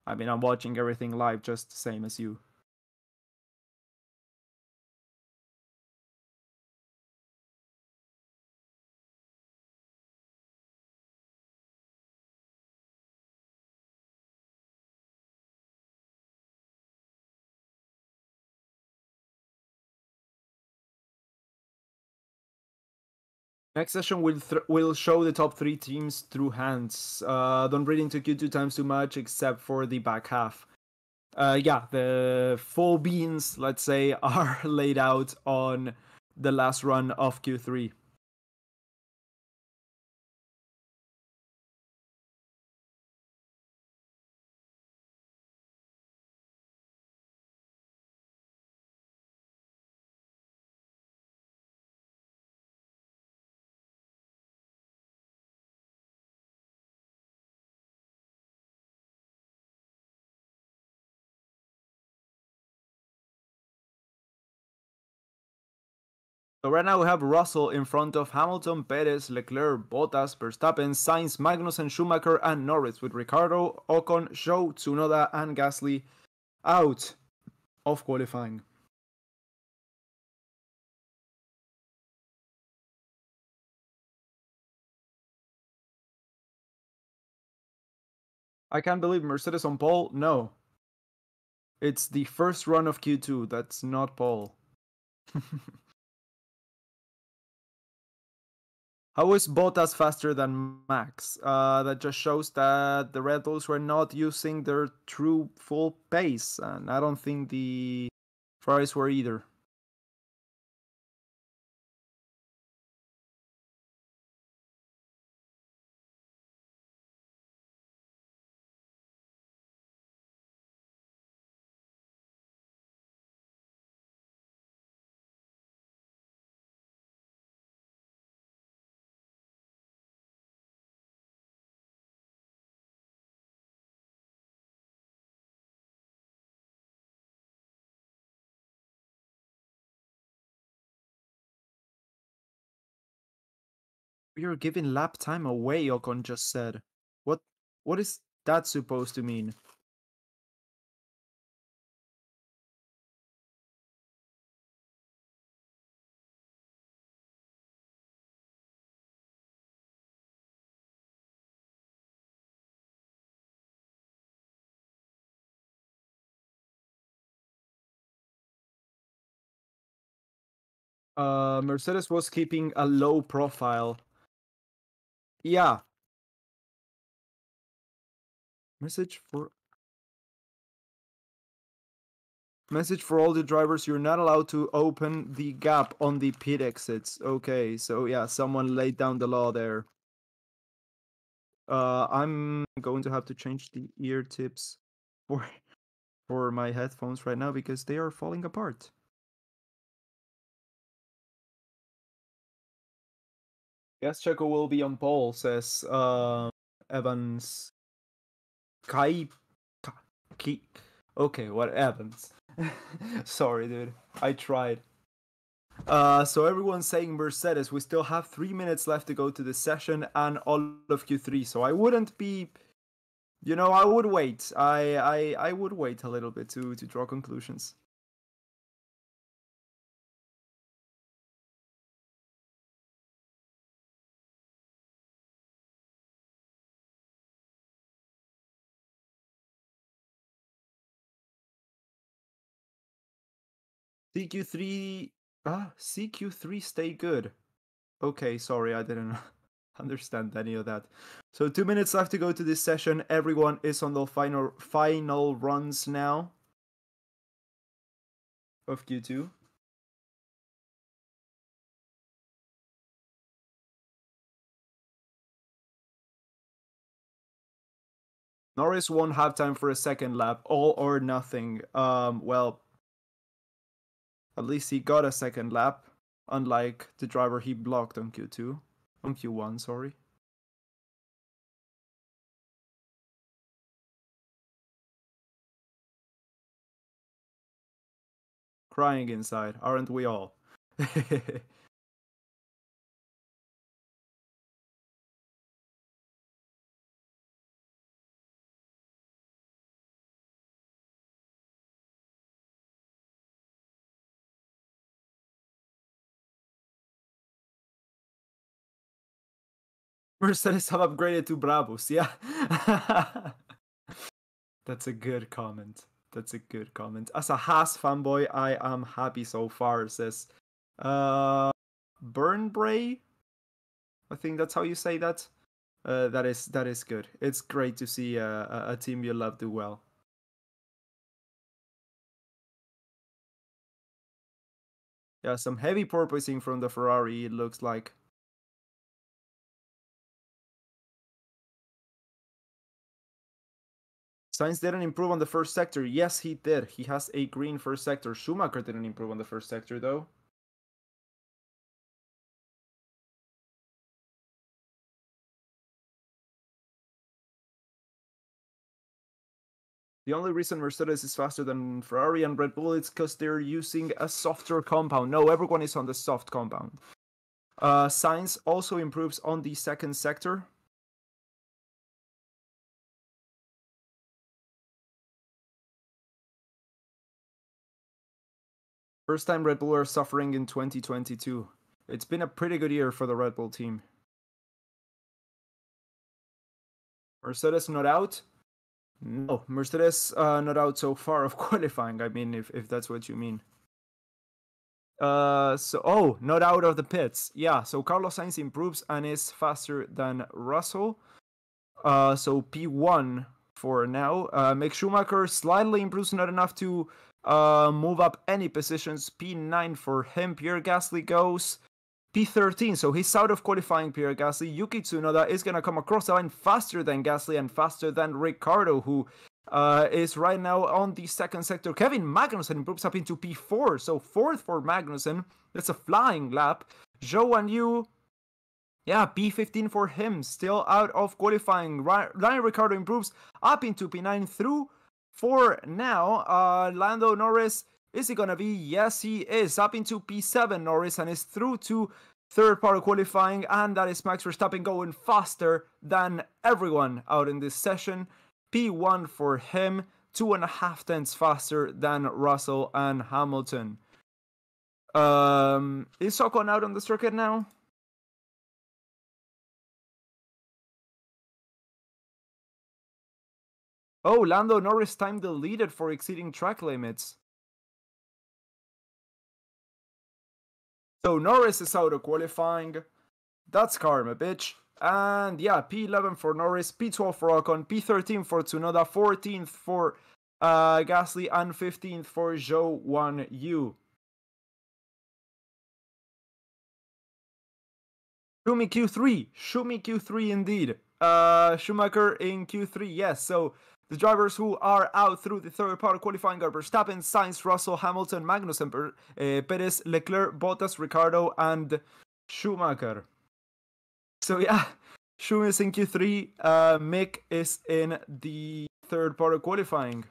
I mean, I'm watching everything live just the same as you. Next session will show the top 3 teams through hands. Don't read into Q2 times too much, except for the back half. Yeah, the full beans, let's say, are laid out on the last run of Q3. So right now we have Russell in front of Hamilton, Perez, Leclerc, Bottas, Verstappen, Sainz, Magnussen, Schumacher, and Norris, with Ricciardo, Ocon, Zhou, Tsunoda, and Gasly out of qualifying. I can't believe Mercedes on pole. No, it's the first run of Q2. That's not pole. How is Bottas faster than Max? That just shows that the Red Bulls were not using their true full pace, and I don't think the Ferraris were either. We are giving lap time away, Ocon just said. What what is that supposed to mean? Mercedes was keeping a low profile. Yeah. Message for Message for all the drivers, you're not allowed to open the gap on the pit exits. Okay, so yeah, someone laid down the law there. I'm going to have to change the ear tips for for my headphones right now because they are falling apart. Yes, Checo will be on pole, says Evans. Kai, Kai, okay, what Evans? Sorry, dude. I tried. So everyone's saying Mercedes. We still have 3 minutes left to go to the session and all of Q3. So I wouldn't be, I would wait. I would wait a little bit to draw conclusions. CQ3, CQ3 stay good. Okay, sorry, I didn't understand any of that. So 2 minutes left to go to this session. Everyone is on the final runs now of Q2. Norris won't have time for a second lap. All or nothing. Well, at least he got a second lap, unlike the driver he blocked on Q2. On Q1, sorry. Crying inside, aren't we all? Mercedes have upgraded to Brabus, yeah. That's a good comment. That's a good comment. As a Haas fanboy, I am happy so far, says Burnbray. I think that's how you say that. That is good. It's great to see a team you love do well. Yeah, some heavy porpoising from the Ferrari, it looks like. Sainz didn't improve on the first sector. Yes, he did. He has a green first sector. Schumacher didn't improve on the first sector, though. The only reason Mercedes is faster than Ferrari and Red Bull is because they're using a softer compound. No, everyone is on the soft compound. Sainz also improves on the second sector. First time Red Bull are suffering in 2022. It's been a pretty good year for the Red Bull team. Mercedes not out? No, Mercedes not out so far of qualifying. I mean, if that's what you mean. Not out of the pits. Yeah, so Carlos Sainz improves and is faster than Russell. So P1 for now. Mick Schumacher slightly improves, not enough to move up any positions. P9 for him. Pierre Gasly goes P13, so he's out of qualifying. Pierre Gasly. Yuki Tsunoda is going to come across the line faster than Gasly and faster than Ricciardo, who is right now on the second sector. Kevin Magnussen improves up into P4, so fourth for Magnussen. That's a flying lap. Zhou and Yu, yeah, P15 for him, still out of qualifying. Ryan Ricciardo improves up into P9 through for now. Lando Norris, is he gonna be? Yes, he is. Up into P7 Norris and is through to third part of qualifying, and that is Max Verstappen going faster than everyone out in this session. P1 for him, 2.5 tenths faster than Russell and Hamilton. Is Ocon out on the circuit now? Oh, Lando Norris time deleted for exceeding track limits. So Norris is out of qualifying. That's karma, bitch. And yeah, P11 for Norris, P12 for Ocon, P13 for Tsunoda, 14th for Gasly, and 15th for Zhou Wan Yu. Shumi Q3 indeed. Schumacher in Q3, yes. So the drivers who are out through the third part of qualifying are Verstappen, Sainz, Russell, Hamilton, Magnussen, Perez, Leclerc, Bottas, Ricciardo, and Schumacher. So yeah, Schum is in Q3, Mick is in the third part of qualifying.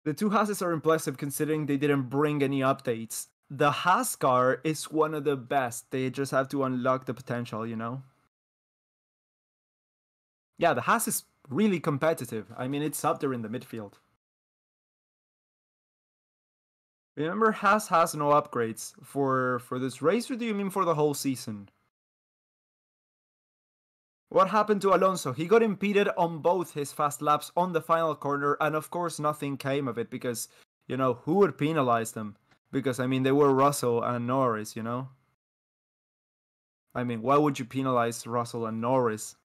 The two Haases are impressive considering they didn't bring any updates. The Haas car is one of the best. They just have to unlock the potential, you know? Yeah, the Haas is really competitive. I mean, it's up there in the midfield. Remember, Haas has no upgrades for this race, or do you mean for the whole season? What happened to Alonso? He got impeded on both his fast laps on the final corner, and of course nothing came of it because, you know, who would penalize them? because I mean they were Russell and Norris, you know. I mean, why would you penalize Russell and Norris?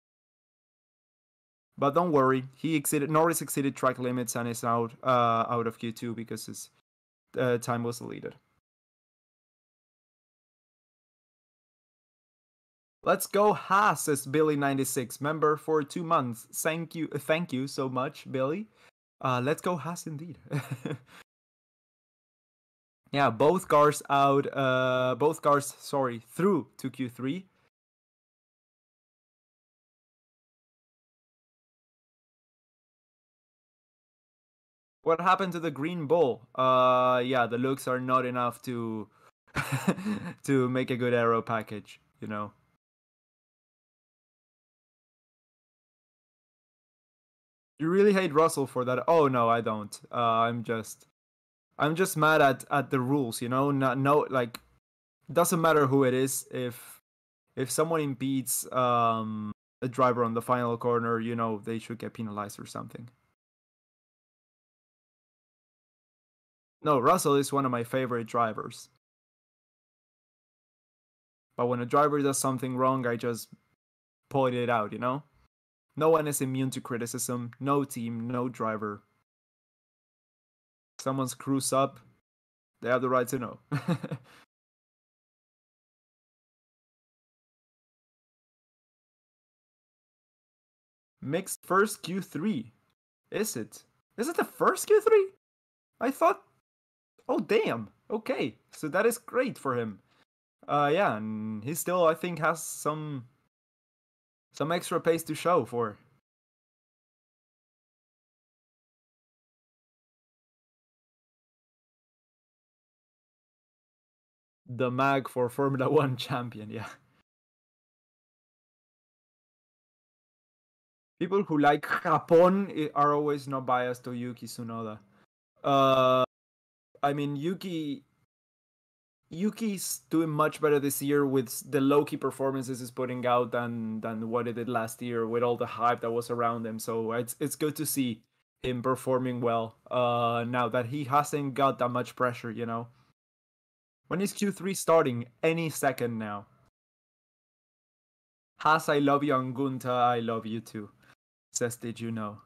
But don't worry, Norris exceeded track limits and is out of Q2 because his time was deleted. Let's go Haas, says Billy96, member for 2 months. Thank you so much, Billy. Let's go Haas indeed. Yeah, both cars through to Q3. What happened to the Green Bull? Yeah, the looks are not enough to to make a good aero package, you know. You really hate Russell for that? Oh no, I don't. I'm just mad at the rules, you know. Like doesn't matter who it is. If someone impedes a driver on the final corner, you know they should get penalized or something. No, Russell is one of my favorite drivers. But when a driver does something wrong, I just point it out, you know? No one is immune to criticism. No team, no driver. If someone screws up, they have the right to know. Mixed first Q3. Is it? Is it the first Q3? I thought. Oh, damn. Okay. So that is great for him. Yeah, and he still, I think, has some extra pace to show for. The mag for Formula One champion, yeah. People who like Japón are always not biased to Yuki Tsunoda. Uh, I mean, Yuki's doing much better this year with the low-key performances he's putting out than what he did last year with all the hype that was around him. So it's good to see him performing well. Now that he hasn't got that much pressure, you know. When is Q3 starting? Any second now. Haas, I love you, and Gunta, I love you too. Says, did you know?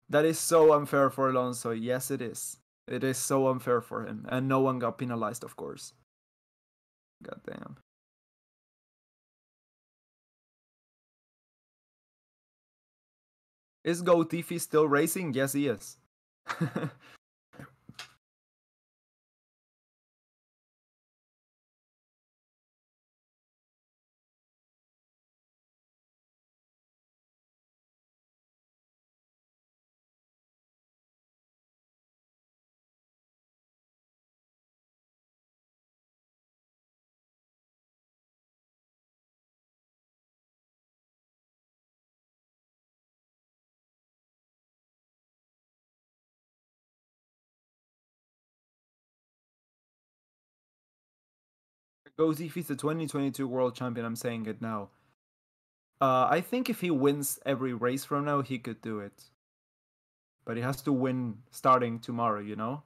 That is so unfair for Alonso. Yes, it is. It is so unfair for him, and no one got penalized, of course. God damn. Is Gotifi still racing? Yes, he is. Gotifi's the 2022 world champion. I'm saying it now. I think if he wins every race from now, he could do it. But he has to win starting tomorrow, you know?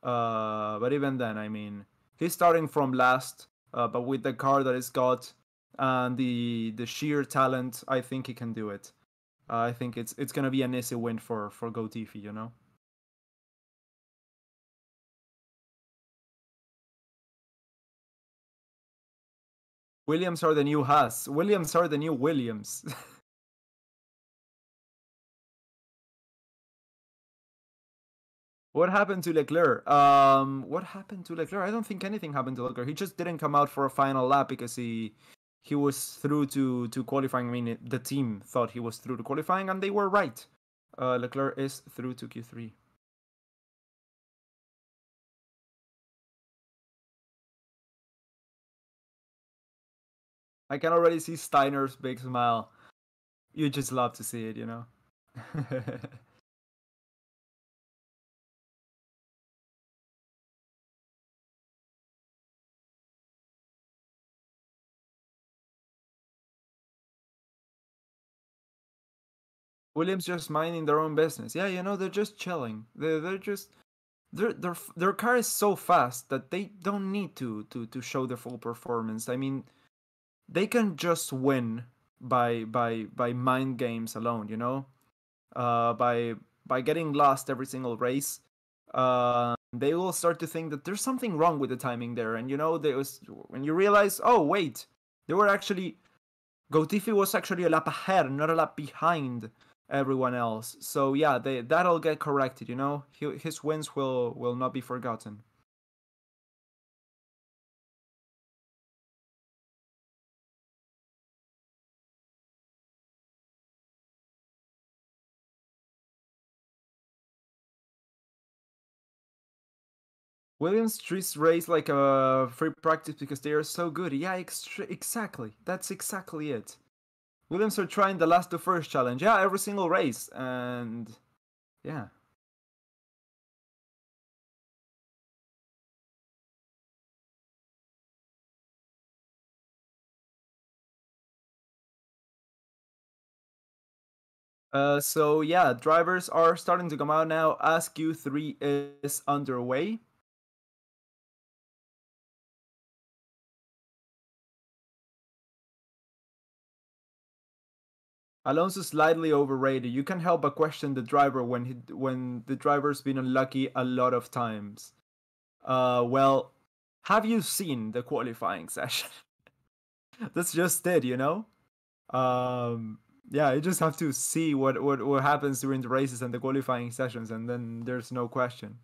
But even then, I mean, he's starting from last, but with the car that he's got and the sheer talent, I think he can do it. I think it's gonna be an easy win for Gotifi, you know. Williams are the new Haas. Williams are the new Williams. What happened to Leclerc? What happened to Leclerc? I don't think anything happened to Leclerc. He just didn't come out for a final lap because he was through to qualifying. I mean, the team thought he was through to qualifying, and they were right. Leclerc is through to Q3. I can already see Steiner's big smile. You just love to see it, you know. Williams just minding their own business. Yeah, you know, they're just chilling. They're just their car is so fast that they don't need to show their full performance. I mean, they can just win by mind games alone, you know, by getting lost every single race. They will start to think that there's something wrong with the timing there, and you know, there was when you realize, oh wait, they were actually Gotifi was actually a lap ahead, not a lap behind everyone else. So yeah, that'll get corrected. You know, his wins will not be forgotten. Williams treats race like a free practice because they are so good. Yeah, exactly. That's exactly it. Williams are trying the last to first challenge. Yeah, every single race, and yeah. So yeah, drivers are starting to come out now as Q3 is underway. Alonso slightly overrated. You can't help but question the driver when the driver's been unlucky a lot of times. Well, have you seen the qualifying session? That's just it, you know. Yeah, you just have to see what happens during the races and the qualifying sessions, and then there's no question.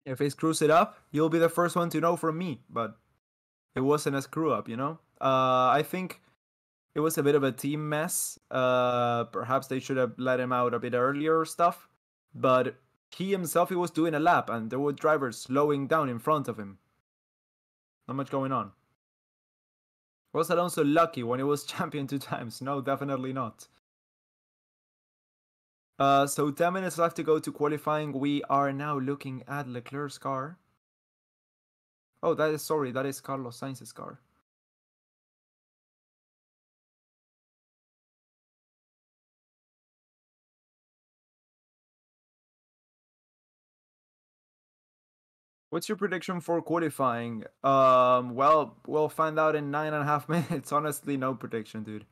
If he screws it up, you'll be the first one to know from me. But it wasn't a screw up, you know. I think it was a bit of a team mess. Perhaps they should have let him out a bit earlier or stuff. But he himself, he was doing a lap, and there were drivers slowing down in front of him. Not much going on. Was Alonso lucky when he was champion 2 times? No, definitely not. So 10 minutes left to go to qualifying. We are now looking at Leclerc's car. Oh, that is Carlos Sainz's car. What's your prediction for qualifying? Well, we'll find out in 9.5 minutes. Honestly, no prediction, dude.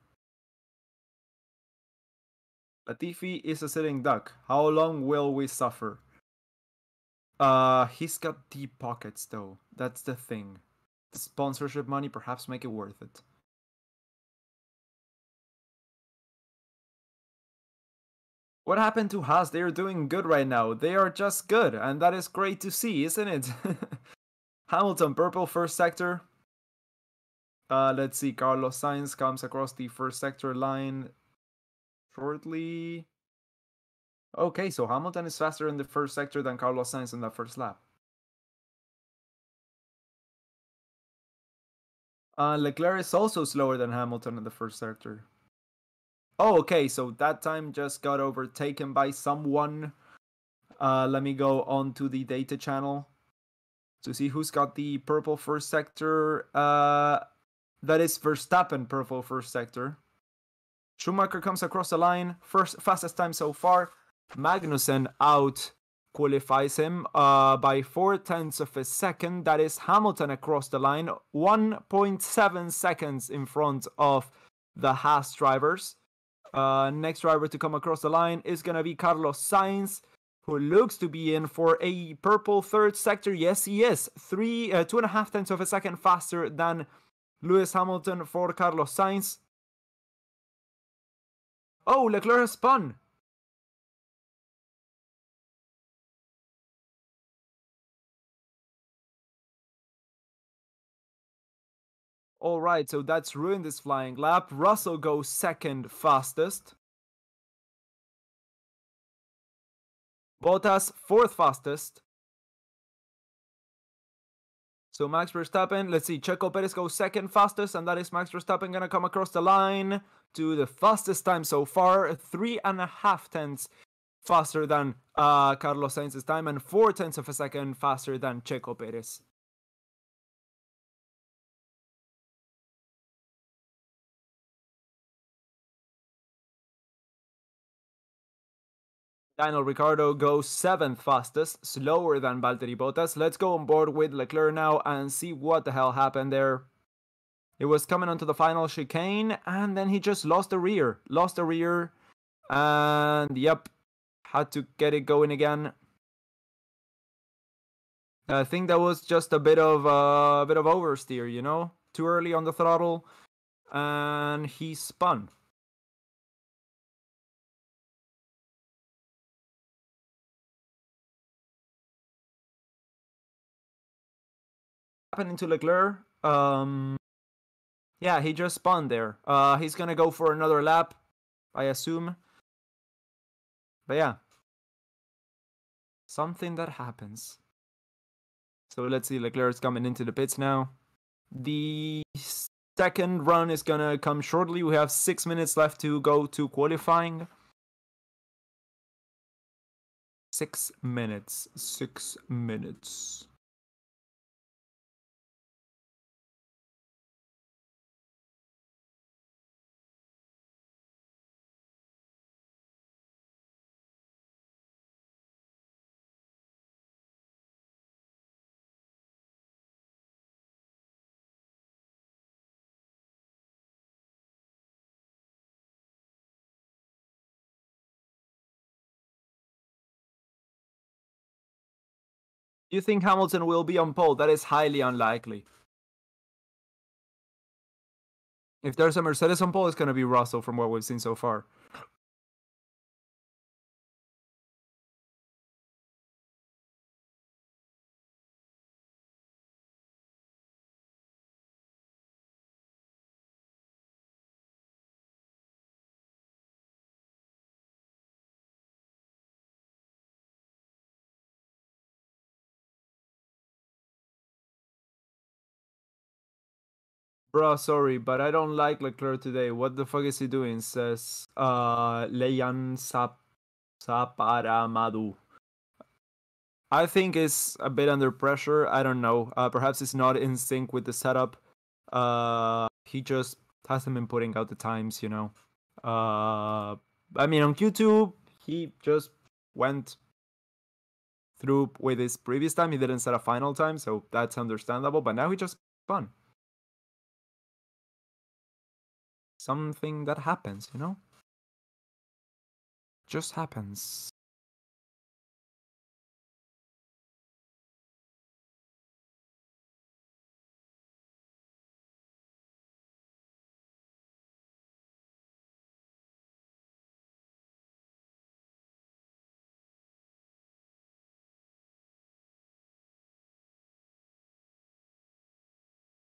Latifi is a sitting duck. How long will we suffer? He's got deep pockets though. That's the thing. The sponsorship money perhaps make it worth it. What happened to Haas? They are doing good right now. They are just good, and that is great to see, isn't it? Hamilton, purple first sector. Let's see. Carlos Sainz comes across the first sector line shortly. Okay, so Hamilton is faster in the first sector than Carlos Sainz in that first lap. Leclerc is also slower than Hamilton in the first sector. Oh, okay, so that time just got overtaken by someone. Let me go on to the data channel to see who's got the purple first sector. That is Verstappen purple first sector. Schumacher comes across the line, first fastest time so far. Magnussen out qualifies him by 4/10 of a second. That is Hamilton across the line, 1.7 seconds in front of the Haas drivers. Next driver to come across the line is going to be Carlos Sainz, who looks to be in for a purple third sector. Yes, he is. 2.5 tenths of a second faster than Lewis Hamilton for Carlos Sainz. Oh, Leclerc has spun. All right, so that's ruined this flying lap. Russell goes second fastest. Bottas fourth fastest. So Max Verstappen, let's see, Checo Perez goes second fastest, and that is Max Verstappen gonna come across the line to the fastest time so far, 3.5 tenths faster than Carlos Sainz's time, and 4 tenths of a second faster than Checo Perez. Daniel Ricciardo goes 7th fastest, slower than Valtteri Bottas. Let's go on board with Leclerc now and see what the hell happened there. It was coming onto the final chicane, and then he just lost the rear. And yep, had to get it going again. I think that was just a bit of oversteer, you know, too early on the throttle, and he spun. Happening to Leclerc. Yeah, he just spun there. He's gonna go for another lap, I assume. But yeah, something that happens. So let's see, Leclerc's coming into the pits now. The second run is gonna come shortly. We have 6 minutes left to go to qualifying. 6 minutes. 6 minutes. Do you think Hamilton will be on pole? That is highly unlikely. If there's a Mercedes on pole, it's going to be Russell from what we've seen so far. Bruh, sorry, but I don't like Leclerc today. What the fuck is he doing? Says Leyan Saparamadu. I think it's a bit under pressure. I don't know. Perhaps it's not in sync with the setup. He just hasn't been putting out the times, you know. I mean, on Q2, he just went through with his previous time. He didn't set a final time, so that's understandable. But now he just spun. Something that happens, you know? Just happens.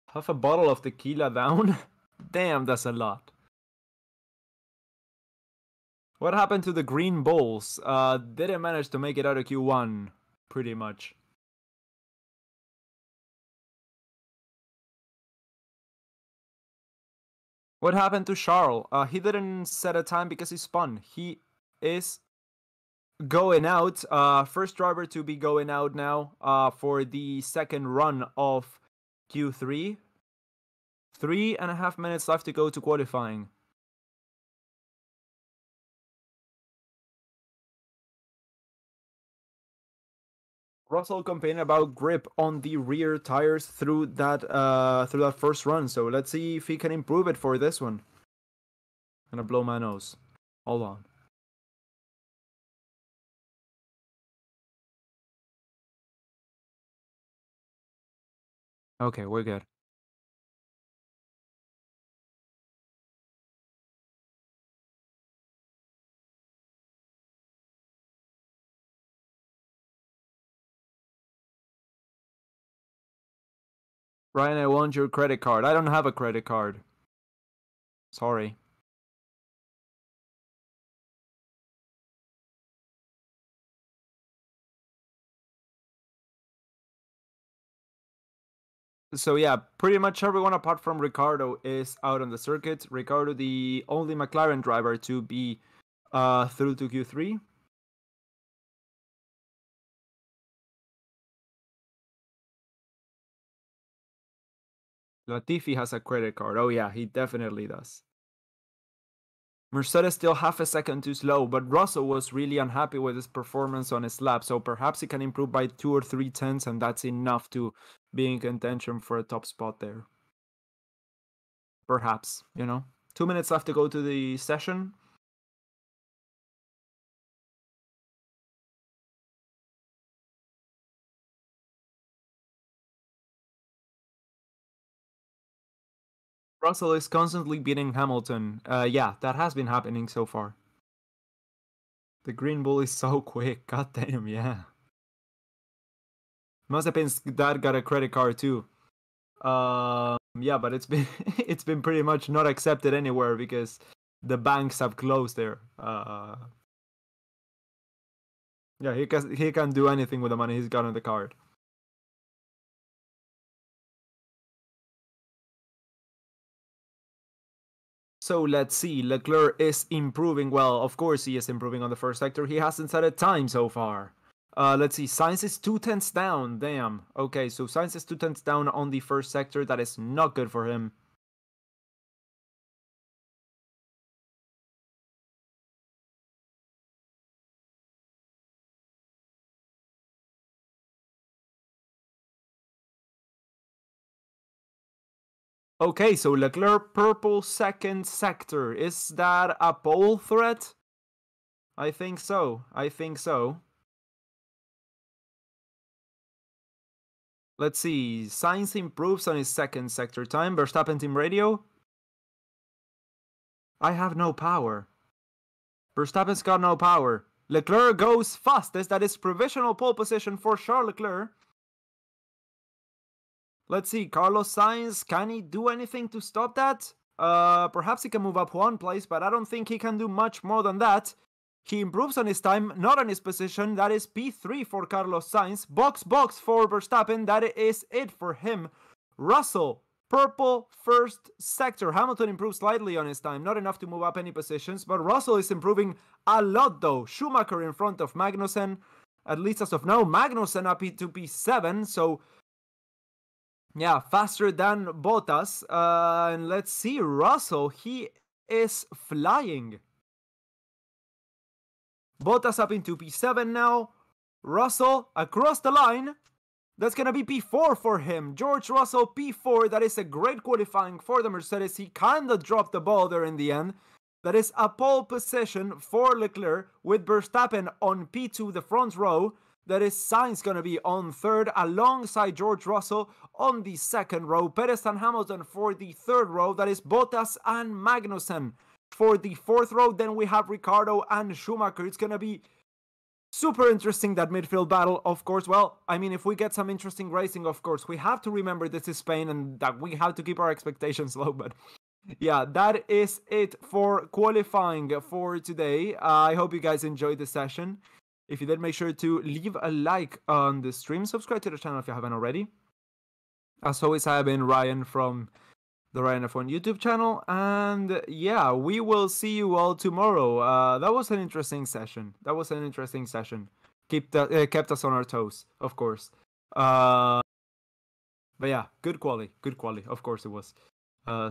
Half a bottle of tequila down? Damn, that's a lot. What happened to the green bulls? Didn't manage to make it out of Q1, pretty much. What happened to Charles? He didn't set a time because he spun. He is going out. First driver to be going out now for the second run of Q3. 3.5 minutes left to go to qualifying. Russell complaining about grip on the rear tires through that first run. So let's see if he can improve it for this one. I'm gonna blow my nose. Hold on. Okay, we're good. Ryan, I want your credit card. I don't have a credit card. Sorry. So yeah, pretty much everyone apart from Ricardo is out on the circuit. Ricardo, the only McLaren driver to be through to Q3. Latifi has a credit card. Oh yeah, he definitely does. Mercedes still half a second too slow, but Russell was really unhappy with his performance on his lap, so perhaps he can improve by 2 or 3 tenths, and that's enough to be in contention for a top spot there. Perhaps, 2 minutes left to go to the session. Russell is constantly beating Hamilton. Yeah, that has been happening so far. The Green Bull is so quick. God damn, yeah. Mazepin's dad got a credit card too. Yeah, but it's been it's been pretty much not accepted anywhere because the banks have closed there. Yeah, he can do anything with the money he's got on the card. So let's see. Leclerc is improving. Well, of course he is improving on the first sector. He hasn't set a time so far. Let's see. Sainz is 2 tenths down. Damn. Okay, so Sainz is 2 tenths down on the first sector. That is not good for him. Okay, so Leclerc purple second sector. Is that a pole threat? I think so. I think so. Let's see. Sainz improves on his second sector time. Verstappen team radio. I have no power. Verstappen's got no power. Leclerc goes fastest. That is provisional pole position for Charles Leclerc. Let's see, Carlos Sainz, can he do anything to stop that? Perhaps he can move up 1 place, but I don't think he can do much more than that. He improves on his time, not on his position. That is P3 for Carlos Sainz. Box for Verstappen. That is it for him. Russell, purple first sector. Hamilton improves slightly on his time. Not enough to move up any positions, but Russell is improving a lot though. Schumacher in front of Magnussen. At least as of now, Magnussen up to P7, so yeah, faster than Bottas. And let's see, Russell, he is flying. Bottas up into P7 now. Russell across the line. That's going to be P4 for him. George Russell, P4. That is a great qualifying for the Mercedes. He kind of dropped the ball there in the end. That is a pole position for Leclerc with Verstappen on P2, the front row. That is Sainz going to be on third alongside George Russell on the second row. Perez and Hamilton for the third row. That is Bottas and Magnussen for the fourth row. Then we have Ricciardo and Schumacher. It's going to be super interesting, that midfield battle, of course. Well, I mean, if we get some interesting racing, of course, we have to remember this is Spain and that we have to keep our expectations low. But yeah, that is it for qualifying for today. I hope you guys enjoyed the session. If you did, make sure to leave a like on the stream. Subscribe to the channel if you haven't already. As always, I have been Ryan from the Ryan F1 YouTube channel. And yeah, we will see you all tomorrow. That was an interesting session. Kept us on our toes, of course. But yeah, good quality. Of course it was.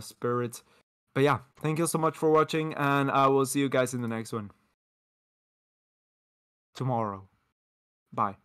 Spirit. But yeah, thank you so much for watching. And I will see you guys in the next one tomorrow. Bye.